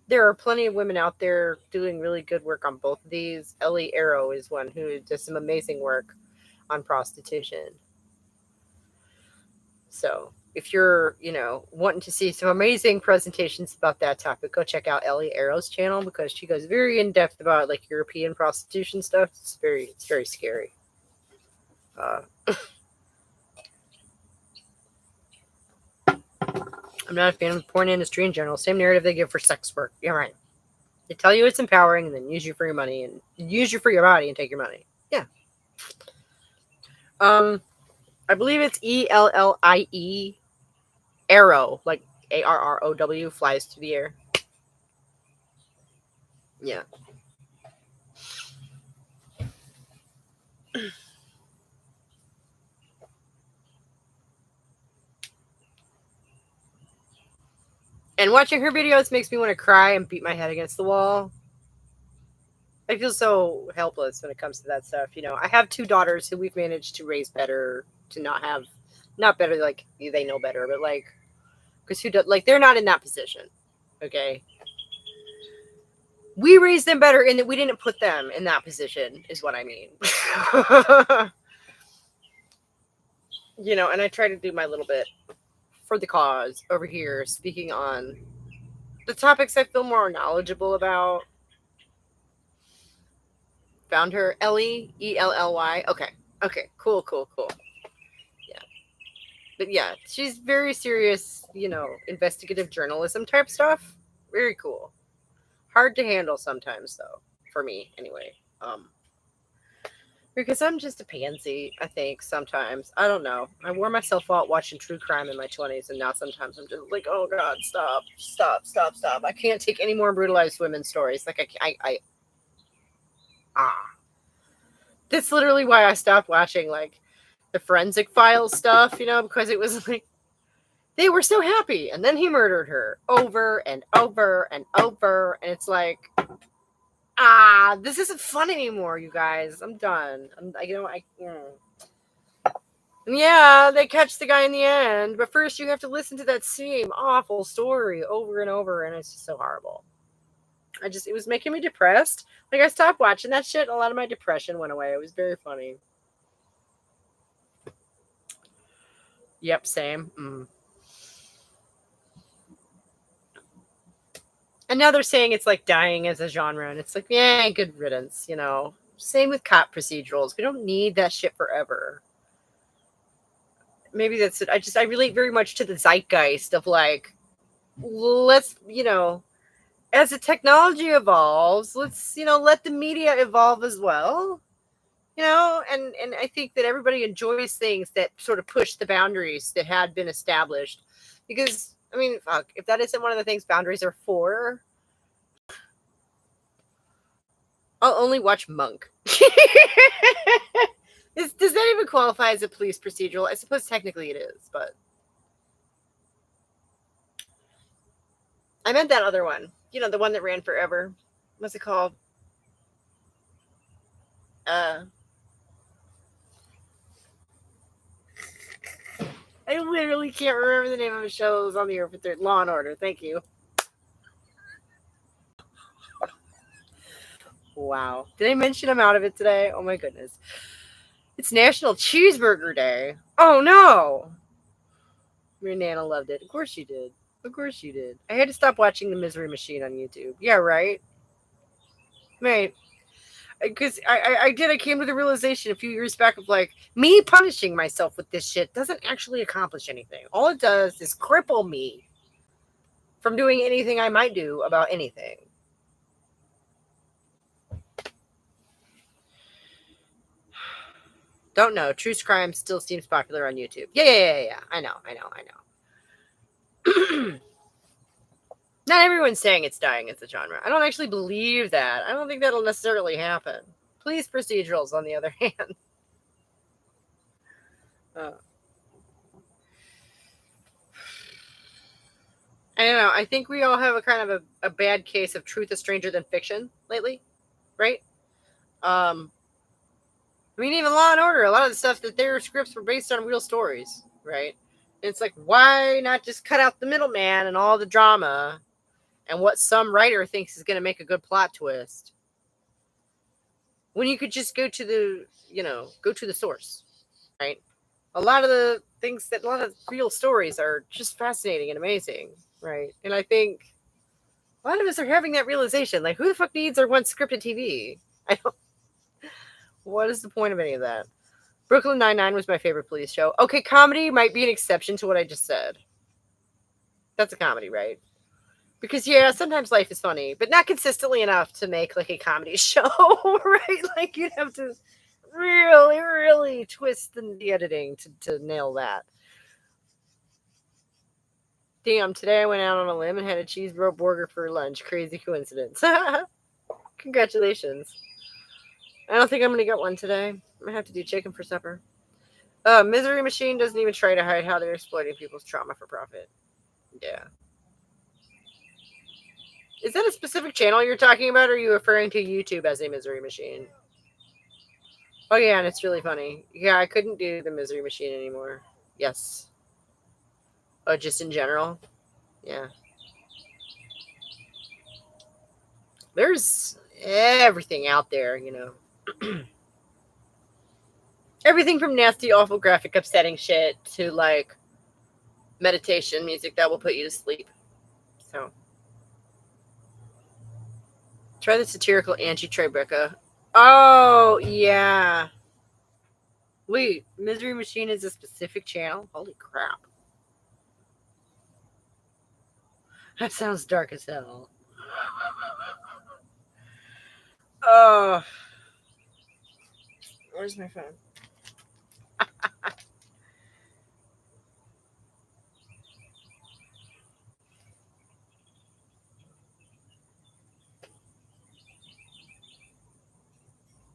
Speaker 1: There are plenty of women out there doing really good work on both of these. Ellie Arrow is one who does some amazing work on prostitution. So if you're, wanting to see some amazing presentations about that topic, go check out Ellie Arrow's channel because she goes very in depth about like European prostitution stuff. It's very scary. I'm not a fan of the porn industry in general. Same narrative they give for sex work. Yeah, right. They tell you it's empowering and then use you for your money and use you for your body and take your money. Yeah. I believe it's ELLIE Arrow, like ARROW, flies through the air. Yeah. And watching her videos makes me want to cry and beat my head against the wall. I feel so helpless when it comes to that stuff. I have 2 daughters who we've managed to raise better, to not better, like they know better, but like, because they're not in that position. Okay. We raised them better in that we didn't put them in that position, is what I mean. And I try to do my little bit for the cause over here, speaking on the topics I feel more knowledgeable about. Found her, Ellie, ELLY. Okay, cool. Yeah. But yeah, she's very serious, investigative journalism type stuff. Very cool. Hard to handle sometimes, though, for me, anyway. Because I'm just a pansy, I think, sometimes. I don't know. I wore myself out watching true crime in my 20s, and now sometimes I'm just like, oh, God, stop. I can't take any more brutalized women's stories. Like, That's literally why I stopped watching, like, the Forensic Files stuff, because it was like, they were so happy, and then he murdered her over and over and over, and it's like, this isn't fun anymore, you guys. I'm done. Yeah, they catch the guy in the end, but first you have to listen to that same awful story over and over, and it's just so horrible. It was making me depressed. Like, I stopped watching that shit, and a lot of my depression went away. It was very funny. Yep, same. And now they're saying it's like dying as a genre, and it's like, yeah, good riddance, Same with cop procedurals. We don't need that shit forever. Maybe that's it. I relate very much to the zeitgeist of like, let's, as the technology evolves, let's, let the media evolve as well. And I think that everybody enjoys things that sort of push the boundaries that had been established. Because, I mean, fuck, if that isn't one of the things boundaries are for, I'll only watch Monk. Does that even qualify as a police procedural? I suppose technically it is, but I meant that other one. The one that ran forever. What's it called? I literally can't remember the name of the show that was on the air for Law and Order. Thank you. Wow. Did I mention I'm out of it today? Oh my goodness. It's National Cheeseburger Day. Oh no. Your Nana loved it. Of course you did. I had to stop watching The Misery Machine on YouTube. Yeah, right? Right. Because I came to the realization a few years back of like, me punishing myself with this shit doesn't actually accomplish anything. All it does is cripple me from doing anything I might do about anything. Don't know. True crime still seems popular on YouTube. Yeah. I know. Not everyone's saying it's dying as a genre. I don't actually believe that. I don't think that'll necessarily happen. Police procedurals, on the other hand. I don't know. I think we all have a kind of a bad case of truth is stranger than fiction lately, right? I mean, even Law and Order, a lot of the stuff that their scripts were based on real stories, right? It's like, why not just cut out the middleman and all the drama and what some writer thinks is going to make a good plot twist when you could just go to the source, right? A lot of real stories are just fascinating and amazing, right? And I think a lot of us are having that realization, like, who the fuck needs our one scripted TV? What is the point of any of that? Brooklyn Nine-Nine was my favorite police show. Okay, comedy might be an exception to what I just said. That's a comedy, right? Because, yeah, sometimes life is funny, but not consistently enough to make, like, a comedy show, right? Like, you'd have to really, really twist the editing to nail that. Damn, today I went out on a limb and had a cheeseburger for lunch. Crazy coincidence. Congratulations. I don't think I'm going to get one today. I'm going to have to do chicken for supper. Misery Machine doesn't even try to hide how they're exploiting people's trauma for profit. Yeah. Is that a specific channel you're talking about, or are you referring to YouTube as a Misery Machine? Oh, yeah, and it's really funny. Yeah, I couldn't do the Misery Machine anymore. Yes. Oh, just in general? Yeah. There's everything out there, Everything from nasty, awful, graphic, upsetting shit to, like, meditation music that will put you to sleep. So, try the satirical Angie Tribeca. Oh, yeah. Wait, Misery Machine is a specific channel? Holy crap. That sounds dark as hell. Oh. Where's my phone?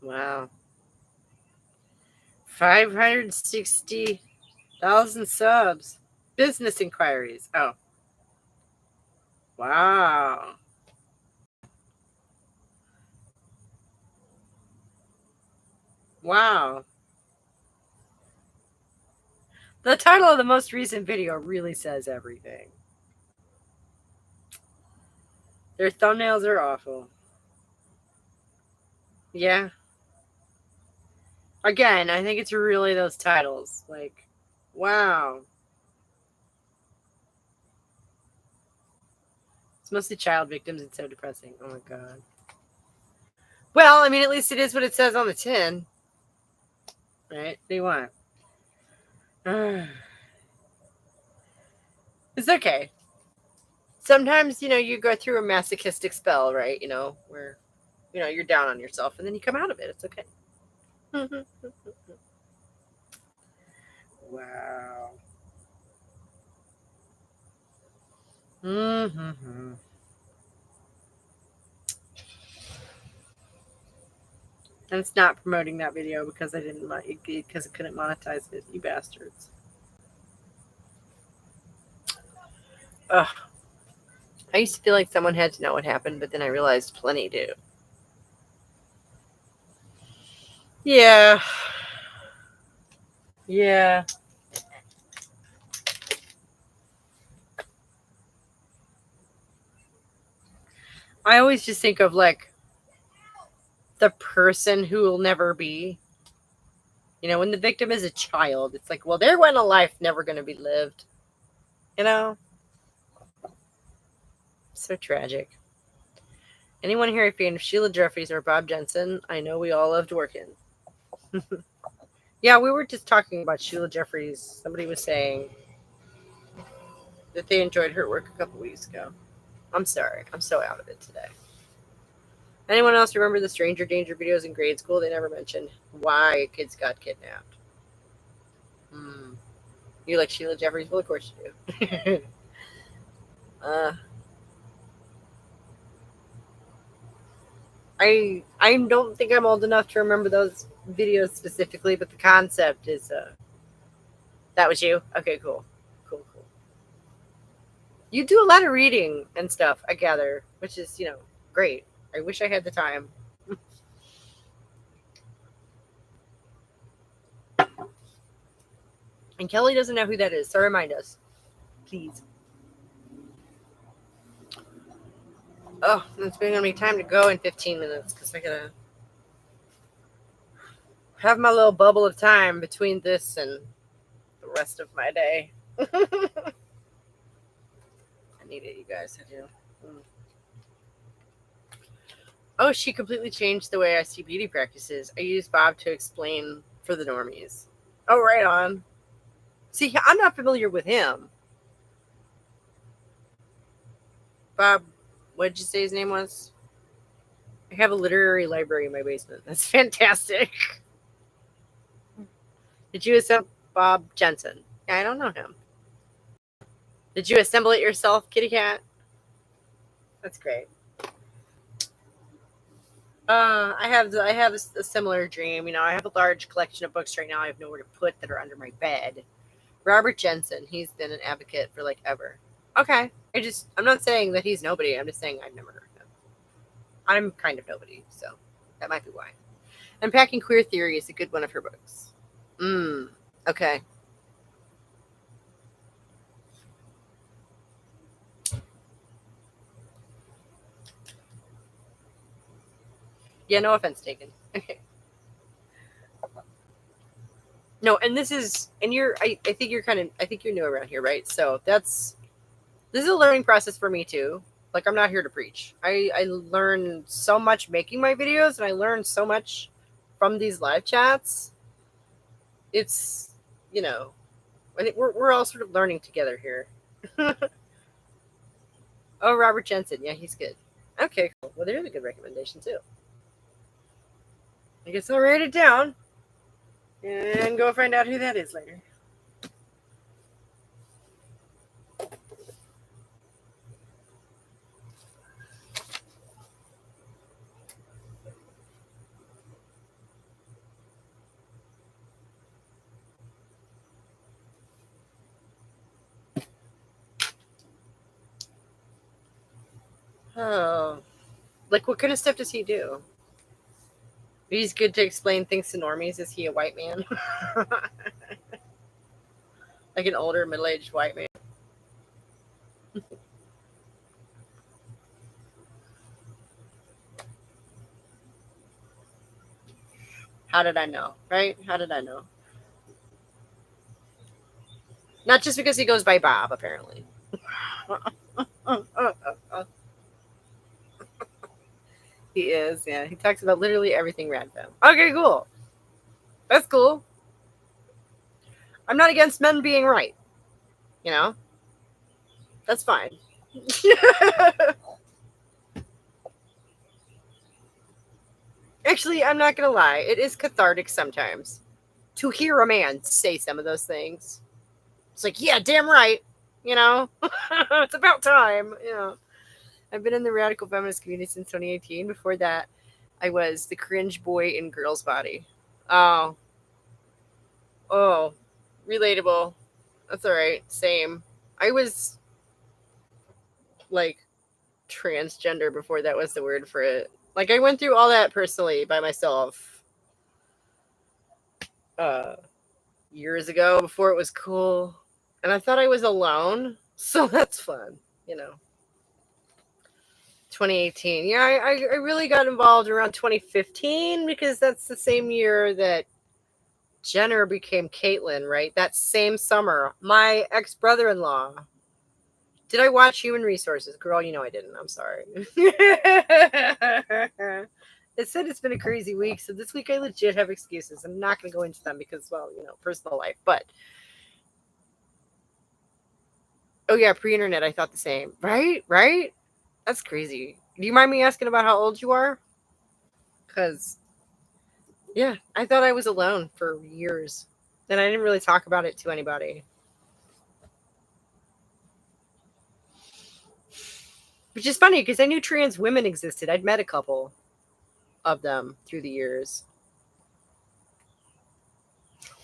Speaker 1: Wow. 560,000 subs. Business inquiries. Oh. Wow. Wow. The title of the most recent video really says everything. Their thumbnails are awful. Yeah. Again, I think it's really those titles. Like, wow. It's mostly child victims. It's so depressing. Oh my god. Well, I mean, at least it is what it says on the tin. Right? What do you want? It's okay. Sometimes, you go through a masochistic spell, right? Where, you're down on yourself and then you come out of it. It's okay. Wow. Mm-hmm. And it's not promoting that video because I didn't because it couldn't monetize it, you bastards. Ugh. I used to feel like someone had to know what happened, but then I realized plenty do. Yeah. Yeah. I always just think of, like, the person who will never be. When the victim is a child, it's like, well, they're going a life never going to be lived. So tragic. Anyone here a fan of Sheila Jeffries or Bob Jensen? I know we all loved working. Yeah, we were just talking about Sheila Jeffries. Somebody was saying that they enjoyed her work a couple weeks ago. I'm sorry. I'm so out of it today. Anyone else remember the stranger danger videos in grade school? They never mentioned why kids got kidnapped. You like Sheila Jeffries? Well, of course you do. uh, I don't think I'm old enough to remember those videos specifically, but the concept is that was you? Okay, cool. Cool. You do a lot of reading and stuff, I gather, which is, great. I wish I had the time. And Kelly doesn't know who that is, so remind us, please. Oh, it's been gonna be time to go in 15 minutes because I gotta have my little bubble of time between this and the rest of my day. I need it, you guys. I do. Oh, she completely changed the way I see beauty practices. I use Bob to explain for the normies. Oh, right on. See, I'm not familiar with him. Bob, what did you say his name was? I have a literary library in my basement. That's fantastic. Did you assemble Bob Jensen? I don't know him. Did you assemble it yourself, kitty cat? That's great. I have a similar dream. I have a large collection of books right now. I have nowhere to put that are under my bed. Robert Jensen. He's been an advocate for like ever. Okay. I'm not saying that he's nobody. I'm just saying I've never heard of him. I'm kind of nobody, so that might be why. Unpacking Queer Theory is a good one of her books. Okay. Yeah, no offense taken. Okay. No, and this is, and I think you're new around here, right? So this is a learning process for me too. Like, I'm not here to preach. I learn so much making my videos, and I learn so much from these live chats. It's, we're all sort of learning together here. Oh, Robert Jensen. Yeah, he's good. Okay, cool. Well, there's a good recommendation too. I guess I'll write it down and go find out who that is later. Oh, like what kind of stuff does he do? He's good to explain things to normies. Is he a white man? Like an older, middle-aged white man? How did I know? Right? How did I know? Not just because he goes by Bob, apparently. He is, yeah. He talks about literally everything random. Okay, cool. That's cool. I'm not against men being right. That's fine. Actually, I'm not gonna lie. It is cathartic sometimes to hear a man say some of those things. It's like, yeah, damn right. It's about time. I've been in the radical feminist community since 2018. Before that, I was the cringe boy in Girl's Body. Oh, relatable. That's all right. Same. I was like transgender before that was the word for it. Like, I went through all that personally by myself years ago before it was cool. And I thought I was alone. So that's fun, 2018. Yeah, I really got involved around 2015 because that's the same year that Jenner became Caitlyn, right? That same summer. My ex-brother-in-law. Did I watch Human Resources? Girl, I didn't. I'm sorry. It said it's been a crazy week, so this week I legit have excuses. I'm not going to go into them because, well, personal life. But, oh yeah, pre-internet, I thought the same. Right? That's crazy. Do you mind me asking about how old you are? Because, yeah, I thought I was alone for years. And I didn't really talk about it to anybody. Which is funny because I knew trans women existed. I'd met a couple of them through the years.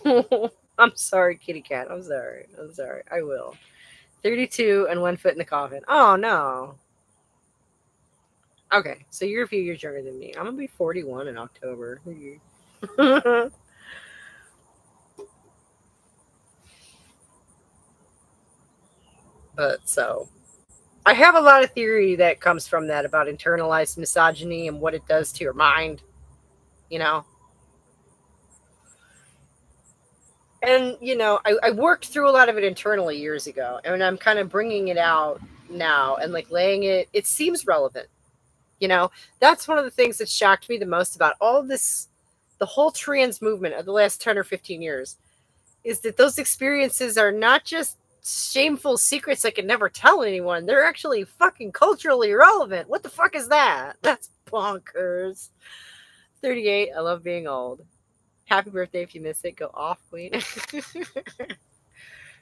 Speaker 1: I'm sorry, kitty cat. I'm sorry. I will. 32 and 1 foot in the coffin. Oh, no. Okay, so you're a few years younger than me. I'm going to be 41 in October. But so I have a lot of theory that comes from that about internalized misogyny and what it does to your mind, you know? And, I worked through a lot of it internally years ago, and I'm kind of bringing it out now and like laying it seems relevant. That's one of the things that shocked me the most about all of this, the whole trans movement of the last 10 or 15 years, is that those experiences are not just shameful secrets I could never tell anyone. They're actually fucking culturally relevant. What the fuck is that? That's bonkers. 38. I love being old. Happy birthday if you miss it. Go off, queen.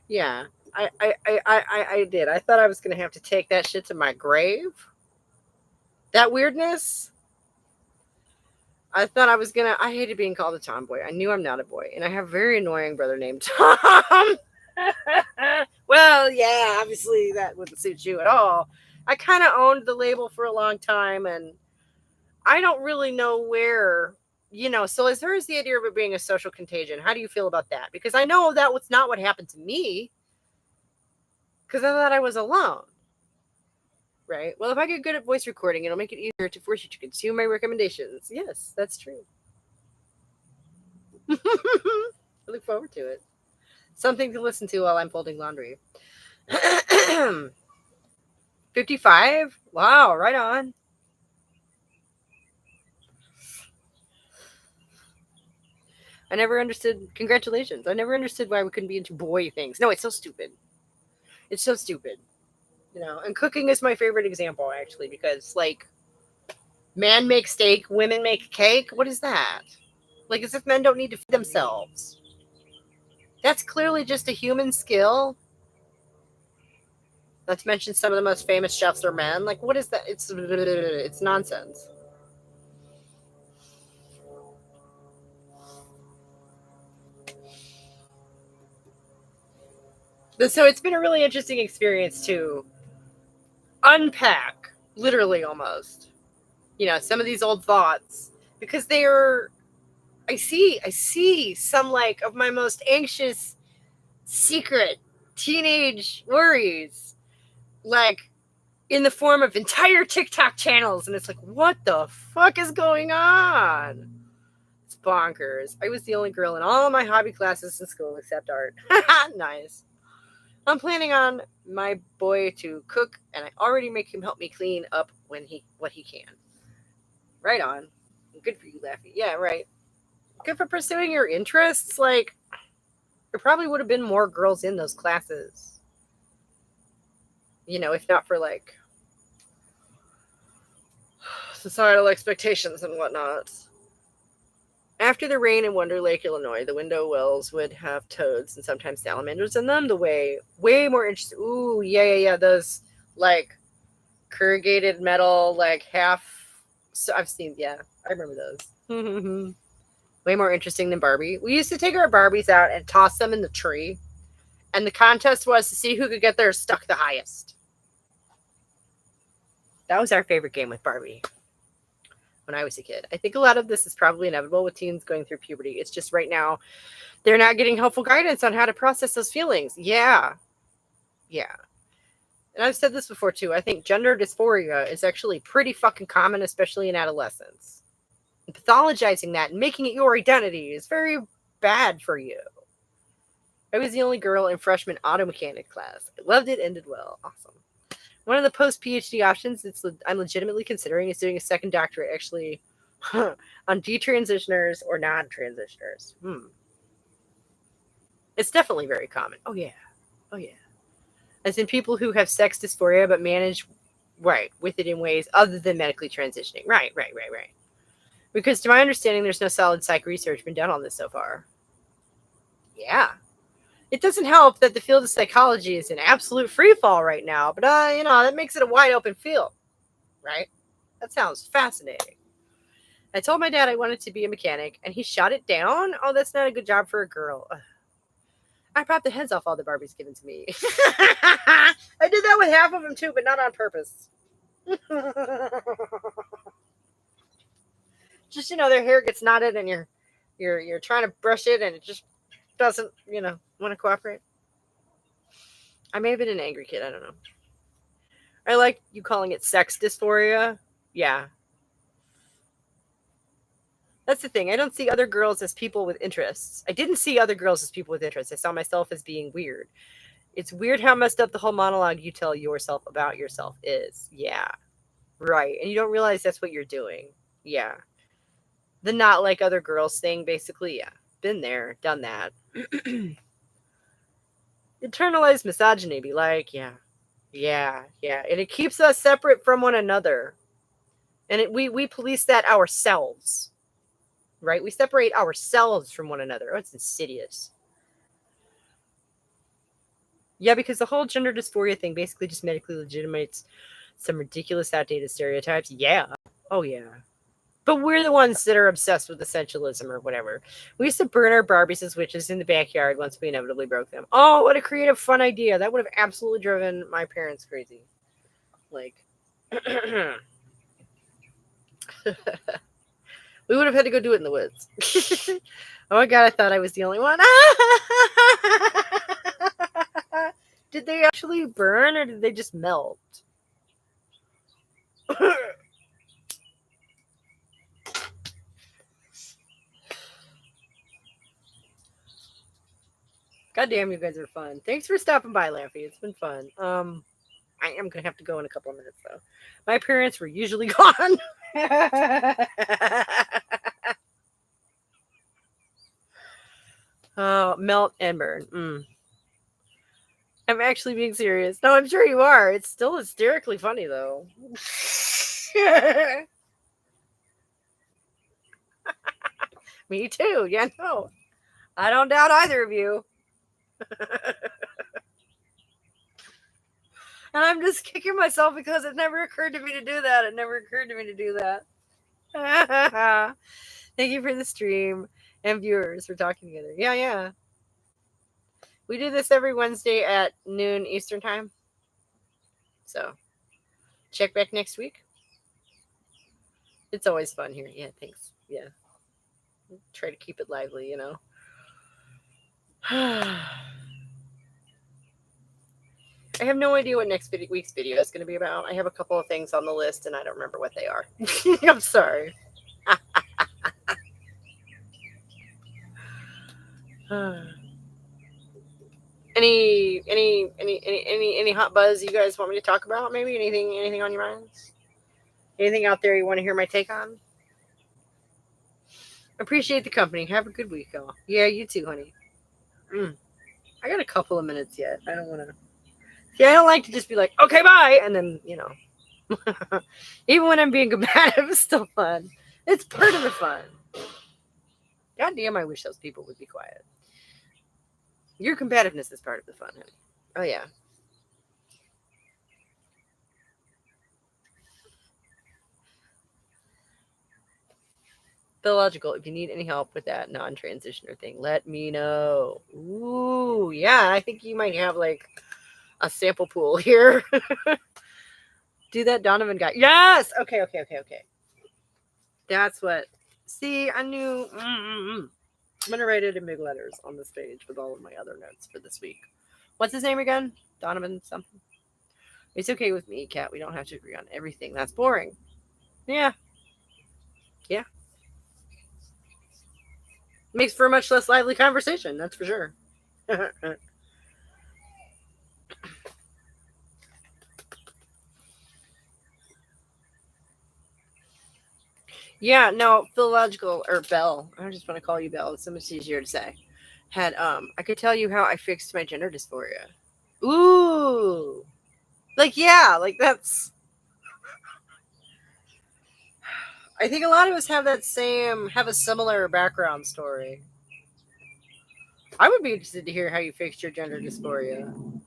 Speaker 1: Yeah, I did. I thought I was going to have to take that shit to my grave. That weirdness. I thought I was going to. I hated being called a tomboy. I knew I'm not a boy. And I have a very annoying brother named Tom. Well, yeah, obviously that wouldn't suit you at all. I kind of owned the label for a long time, and I don't really know where, so as far as the idea of it being a social contagion, how do you feel about that? Because I know that was not what happened to me, because I thought I was alone. Right? Well, if I get good at voice recording, it'll make it easier to force you to consume my recommendations. Yes, that's true. I look forward to it. Something to listen to while I'm folding laundry. 55? Wow, right on. I never understood. Congratulations. I never understood why we couldn't be into boy things. No, it's so stupid. It's so stupid. And cooking is my favorite example, actually, because, like, man make steak, women make cake. What is that? Like, as if men don't need to feed themselves. That's clearly just a human skill. Not to mention some of the most famous chefs are men. Like, what is that? It's nonsense. So it's been a really interesting experience to unpack, literally almost, some of these old thoughts, because I see some like of my most anxious secret teenage worries, like in the form of entire TikTok channels. And it's like, what the fuck is going on? It's bonkers. I was the only girl in all my hobby classes in school except art. Nice. I'm planning on my boy to cook, and I already make him help me clean up what he can. Right on. Good for you, Laffy. Yeah, right. Good for pursuing your interests. Like, there probably would have been more girls in those classes. If not for, like, societal expectations and whatnot. After the rain in Wonder Lake, Illinois, the window wells would have toads and sometimes salamanders in them. The way more interesting. Ooh, yeah. Those, like, corrugated metal, like, half. So I've seen, yeah, I remember those. Way more interesting than Barbie. We used to take our Barbies out and toss them in the tree. And the contest was to see who could get theirs stuck the highest. That was our favorite game with Barbie when I was a kid. I think a lot of this is probably inevitable with teens going through puberty. It's just right now they're not getting helpful guidance on how to process those feelings. Yeah. And I've said this before too. I think gender dysphoria is actually pretty fucking common, especially in adolescence. And pathologizing that and making it your identity is very bad for you. I was the only girl in freshman auto mechanic class. I loved it, ended well. Awesome. One of the post-PhD options I'm legitimately considering is doing a second doctorate, actually, on detransitioners or non-transitioners. It's definitely very common. Oh, yeah. As in people who have sex dysphoria but manage, with it in ways other than medically transitioning. Right. Because to my understanding, there's no solid psych research been done on this so far. Yeah. It doesn't help that the field of psychology is in absolute free fall right now, but that makes it a wide open field, right? That sounds fascinating. I told my dad I wanted to be a mechanic, and he shot it down. Oh, that's not a good job for a girl. Ugh. I popped the heads off all the Barbies given to me. I did that with half of them too, but not on purpose. Just their hair gets knotted, and you're trying to brush it, and it just doesn't want to cooperate. I may have been an angry kid. I don't know. I like you calling it sex dysphoria. Yeah. That's the thing. I don't see other girls as people with interests. I didn't see other girls as people with interests. I saw myself as being weird. It's weird how messed up the whole monologue you tell yourself about yourself is. Yeah. Right. And you don't realize that's what you're doing. Yeah. The not like other girls thing, basically. Yeah. Been there, done that. Internalized misogyny be like, yeah. Yeah. And it keeps us separate from one another. And we police that ourselves. Right? We separate ourselves from one another. Oh, it's insidious. Yeah, because the whole gender dysphoria thing basically just medically legitimates some ridiculous, outdated stereotypes. Yeah. Oh, yeah. But we're the ones that are obsessed with essentialism or whatever. We used to burn our Barbies as witches in the backyard once we inevitably broke them. Oh, what a creative, fun idea. That would have absolutely driven my parents crazy. Like, we would have had to go do it in the woods. Oh my God, I thought I was the only one. Did they actually burn or did they just melt? God damn, you guys are fun. Thanks for stopping by, Laffy. It's been fun. I am gonna have to go in a couple of minutes though. My parents were usually gone. Oh, melt and burn. I'm actually being serious. No, I'm sure you are. It's still hysterically funny though. Me too. Yeah, no. I don't doubt either of you. And I'm just kicking myself because it never occurred to me to do that. Thank you for the stream and viewers for talking together. Yeah. We do this every Wednesday at noon Eastern time. So check back next week. It's always fun here. Yeah, thanks. Yeah. Try to keep it lively, I have no idea what next week's video is going to be about. I have a couple of things on the list and I don't remember what they are. I'm sorry. Any hot buzz you guys want me to talk about? Maybe anything on your minds? Anything out there you want to hear my take on? Appreciate the company. Have a good week, y'all. Yeah, you too, honey. I got a couple of minutes yet. I don't want to. See, I don't like to just be like, okay, bye, and then even when I'm being combative, it's still fun. It's part of the fun. God damn, I wish those people would be quiet. Your combativeness is part of the fun, honey. Oh yeah. Biological, if you need any help with that non-transitioner thing, let me know. Ooh, yeah, I think you might have like a sample pool here. Do that Donovan guy. Yes! Okay. That's what. See, I knew. I'm going to write it in big letters on this page with all of my other notes for this week. What's his name again? Donovan something? It's okay with me, Kat. We don't have to agree on everything. That's boring. Yeah. Makes for a much less lively conversation, that's for sure. Yeah, no, philological, or Belle, I just want to call you Belle, it's so much easier to say, had, I could tell you how I fixed my gender dysphoria. Ooh. Like, yeah, like that's, I think a lot of us have a similar background story. I would be interested to hear how you fixed your gender dysphoria.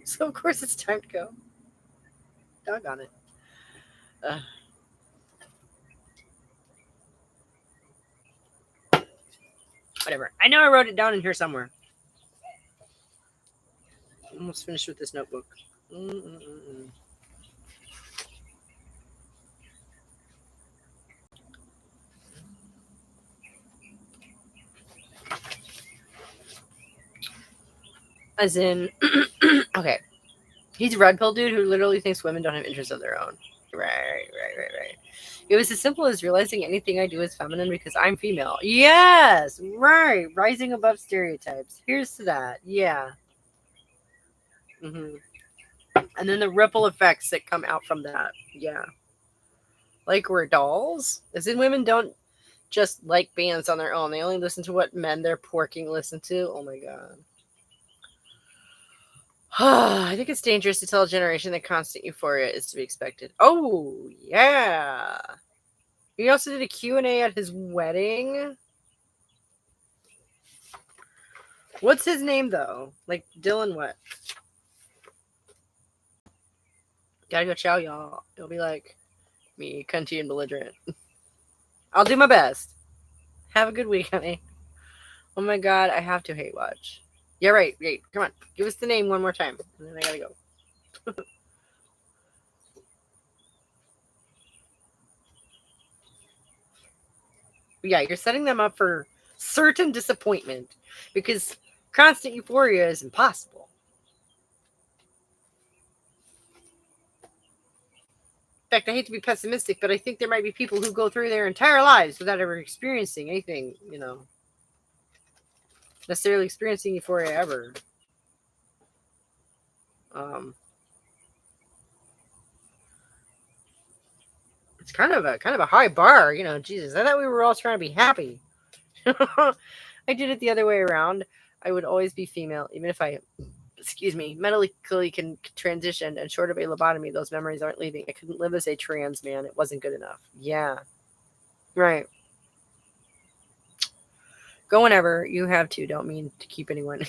Speaker 1: So of course it's time to go. Doggone it. Uh, whatever. I know I wrote it down in here somewhere. Almost finished with this notebook. Mm-mm-mm. As in, okay, he's a red pill dude who literally thinks women don't have interests of their own. Right. It was as simple as realizing anything I do is feminine because I'm female. Yes, right. Rising above stereotypes. Here's to that. Yeah. hmm And then the ripple effects that come out from that. Yeah. Like we're dolls. As in, women don't just like bands on their own. They only listen to what men they're porking listen to. Oh my god. I think it's dangerous to tell a generation that constant euphoria is to be expected. Oh, yeah. He also did a Q&A at his wedding. What's his name, though? Like, Dylan what? Gotta go chow, y'all. It'll be like me, cunty and belligerent. I'll do my best. Have a good week, honey. Oh my god, I have to hate watch. Yeah, right. Come on. Give us the name one more time. And then I gotta go. Yeah, you're setting them up for certain disappointment because constant euphoria is impossible. In fact, I hate to be pessimistic, but I think there might be people who go through their entire lives without ever experiencing anything, necessarily experiencing euphoria ever. It's kind of a high bar, Jesus. I thought we were all trying to be happy. I did it the other way around. I would always be female, even if I, medically can transition, and short of a lobotomy, those memories aren't leaving. I couldn't live as a trans man. It wasn't good enough. Yeah. Right. Go whenever you have to. Don't mean to keep anyone.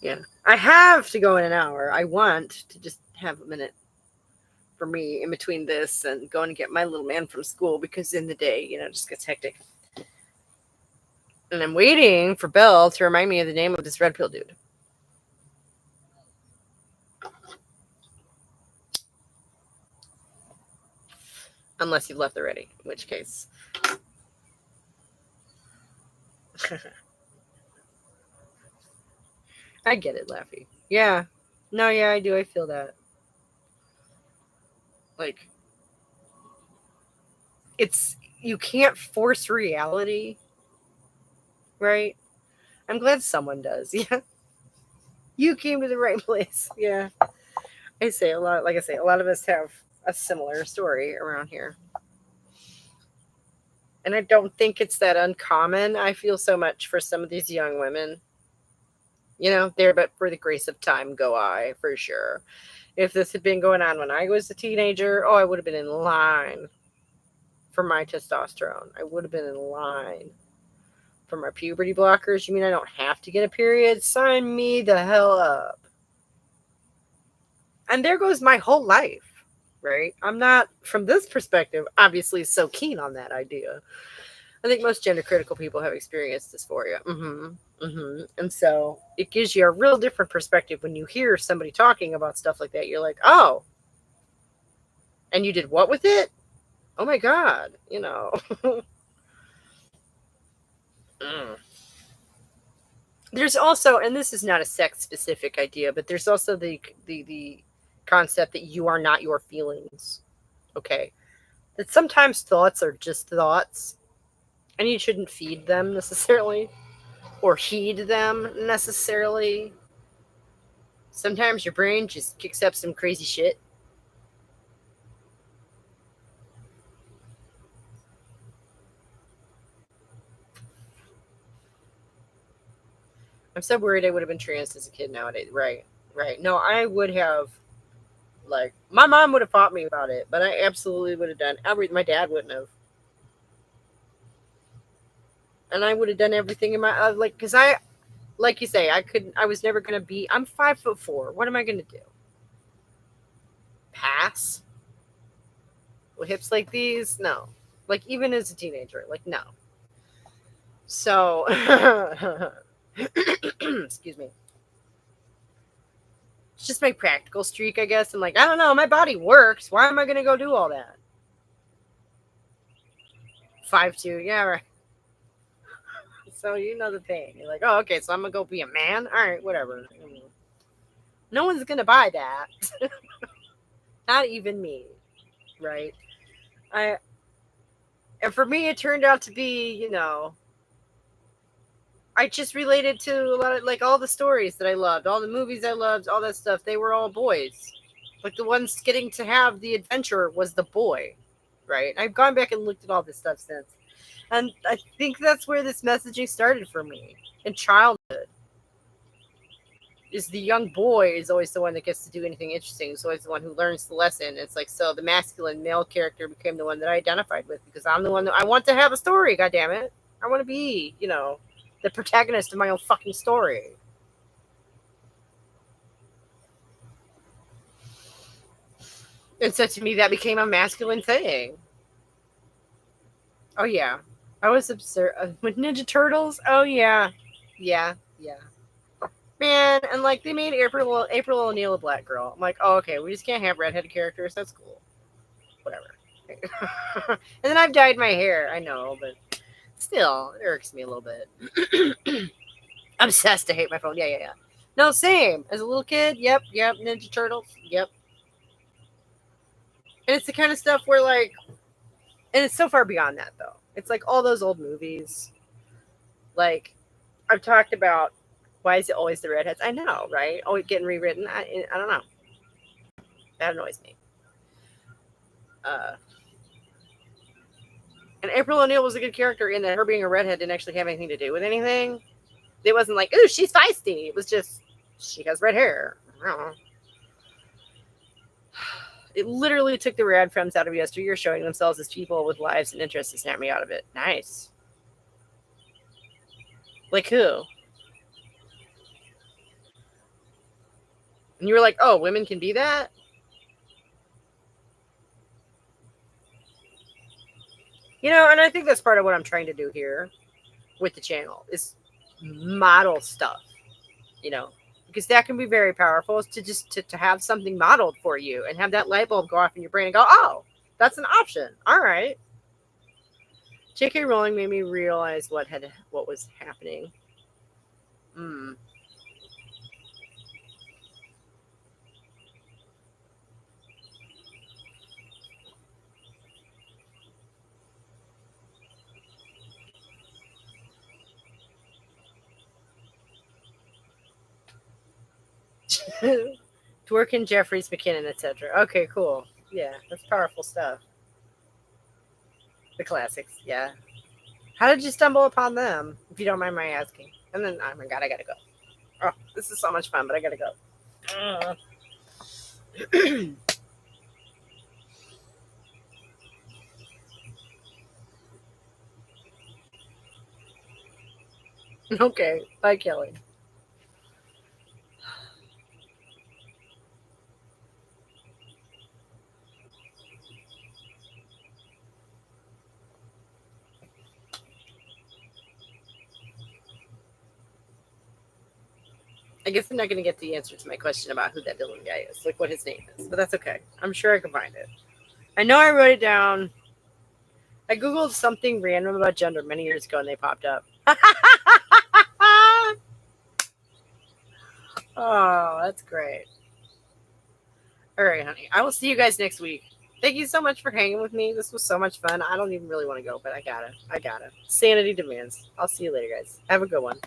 Speaker 1: Yeah. I have to go in an hour. I want to just have a minute for me in between this and going to get my little man from school because in the day, it just gets hectic. And I'm waiting for Belle to remind me of the name of this red pill dude. Unless you left already, in which case. I get it, Laffy. Yeah. No, yeah, I do. I feel that. Like, you can't force reality, right? I'm glad someone does. Yeah. You came to the right place. Yeah. I say a lot, like I say, a lot of us have a similar story around here. And I don't think it's that uncommon. I feel so much for some of these young women. There but for the grace of time go I, for sure. If this had been going on when I was a teenager, I would have been in line for my testosterone. I would have been in line for my puberty blockers. You mean I don't have to get a period? Sign me the hell up. And there goes my whole life, right? I'm not, from this perspective, obviously so keen on that idea. I think most gender critical people have experienced dysphoria. And so it gives you a real different perspective when you hear somebody talking about stuff like that. You're like, oh, and you did what with it? Oh my God, There's also, and this is not a sex specific idea, but there's also the concept that you are not your feelings. Okay. That sometimes thoughts are just thoughts and you shouldn't feed them necessarily or heed them necessarily. Sometimes your brain just kicks up some crazy shit. I'm so worried I would have been trans as a kid nowadays. Right. No, I would have. Like, my mom would have fought me about it, but I absolutely would have done everything. My dad wouldn't have. And I would have done everything in my, like, because like you say, I was never going to be, I'm 5'4". What am I going to do? Pass? With hips like these? No. Like, even as a teenager, like, no. So, excuse me. It's just my practical streak, I guess. I'm like, I don't know, my body works. Why am I going to go do all that? 5'2", yeah, right. So you know the thing. You're like, oh, okay, so I'm going to go be a man? All right, whatever. No one's going to buy that. Not even me, right? I And for me, it turned out to be, I just related to a lot of, like, all the stories that I loved, all the movies I loved, all that stuff. They were all boys. Like, the ones getting to have the adventure was the boy, right? I've gone back and looked at all this stuff since. And I think that's where this messaging started for me in childhood. Is the young boy is always the one that gets to do anything interesting. He's always the one who learns the lesson. It's like, so the masculine male character became the one that I identified with because I'm the one that I want to have a story. God damn it, I want to be, the protagonist of my own fucking story. And so to me, that became a masculine thing. Oh yeah, I was absurd with Ninja Turtles. Oh yeah, yeah. Man, and like they made April O'Neil a black girl. I'm like, oh okay, we just can't have redheaded characters. That's cool. Whatever. And then I've dyed my hair. I know, but still, it irks me a little bit. Obsessed to hate my phone. Yeah. No, same. As a little kid, yep. Ninja Turtles, yep. And it's the kind of stuff where, like, and it's so far beyond that, though. It's like all those old movies. Like, I've talked about why is it always the redheads? I know, right? Always getting rewritten. I don't know. That annoys me. And April O'Neil was a good character in that her being a redhead didn't actually have anything to do with anything. It wasn't like, ooh, she's feisty. It was just, she has red hair. I don't know. It literally took the rad femmes out of yesteryear showing themselves as people with lives and interests to snap me out of it. Nice. Like who? And you were like, oh, women can be that? And I think that's part of what I'm trying to do here with the channel is model stuff, because that can be very powerful is to just to have something modeled for you and have that light bulb go off in your brain and go, oh, that's an option. All right. J.K. Rowling made me realize what was happening. Dworkin, Jeffries, McKinnon, etc. Okay, cool. Yeah, that's powerful stuff. The classics, yeah. How did you stumble upon them, if you don't mind my asking? And then, oh my god, I gotta go. Oh, this is so much fun, but I gotta go. Okay, bye, Kelly. I guess I'm not going to get the answer to my question about who that Dylan guy is, like what his name is, but that's okay. I'm sure I can find it. I know I wrote it down. I Googled something random about gender many years ago and they popped up. Oh, that's great. All right, honey. I will see you guys next week. Thank you so much for hanging with me. This was so much fun. I don't even really want to go, but I gotta. Sanity demands. I'll see you later, guys. Have a good one.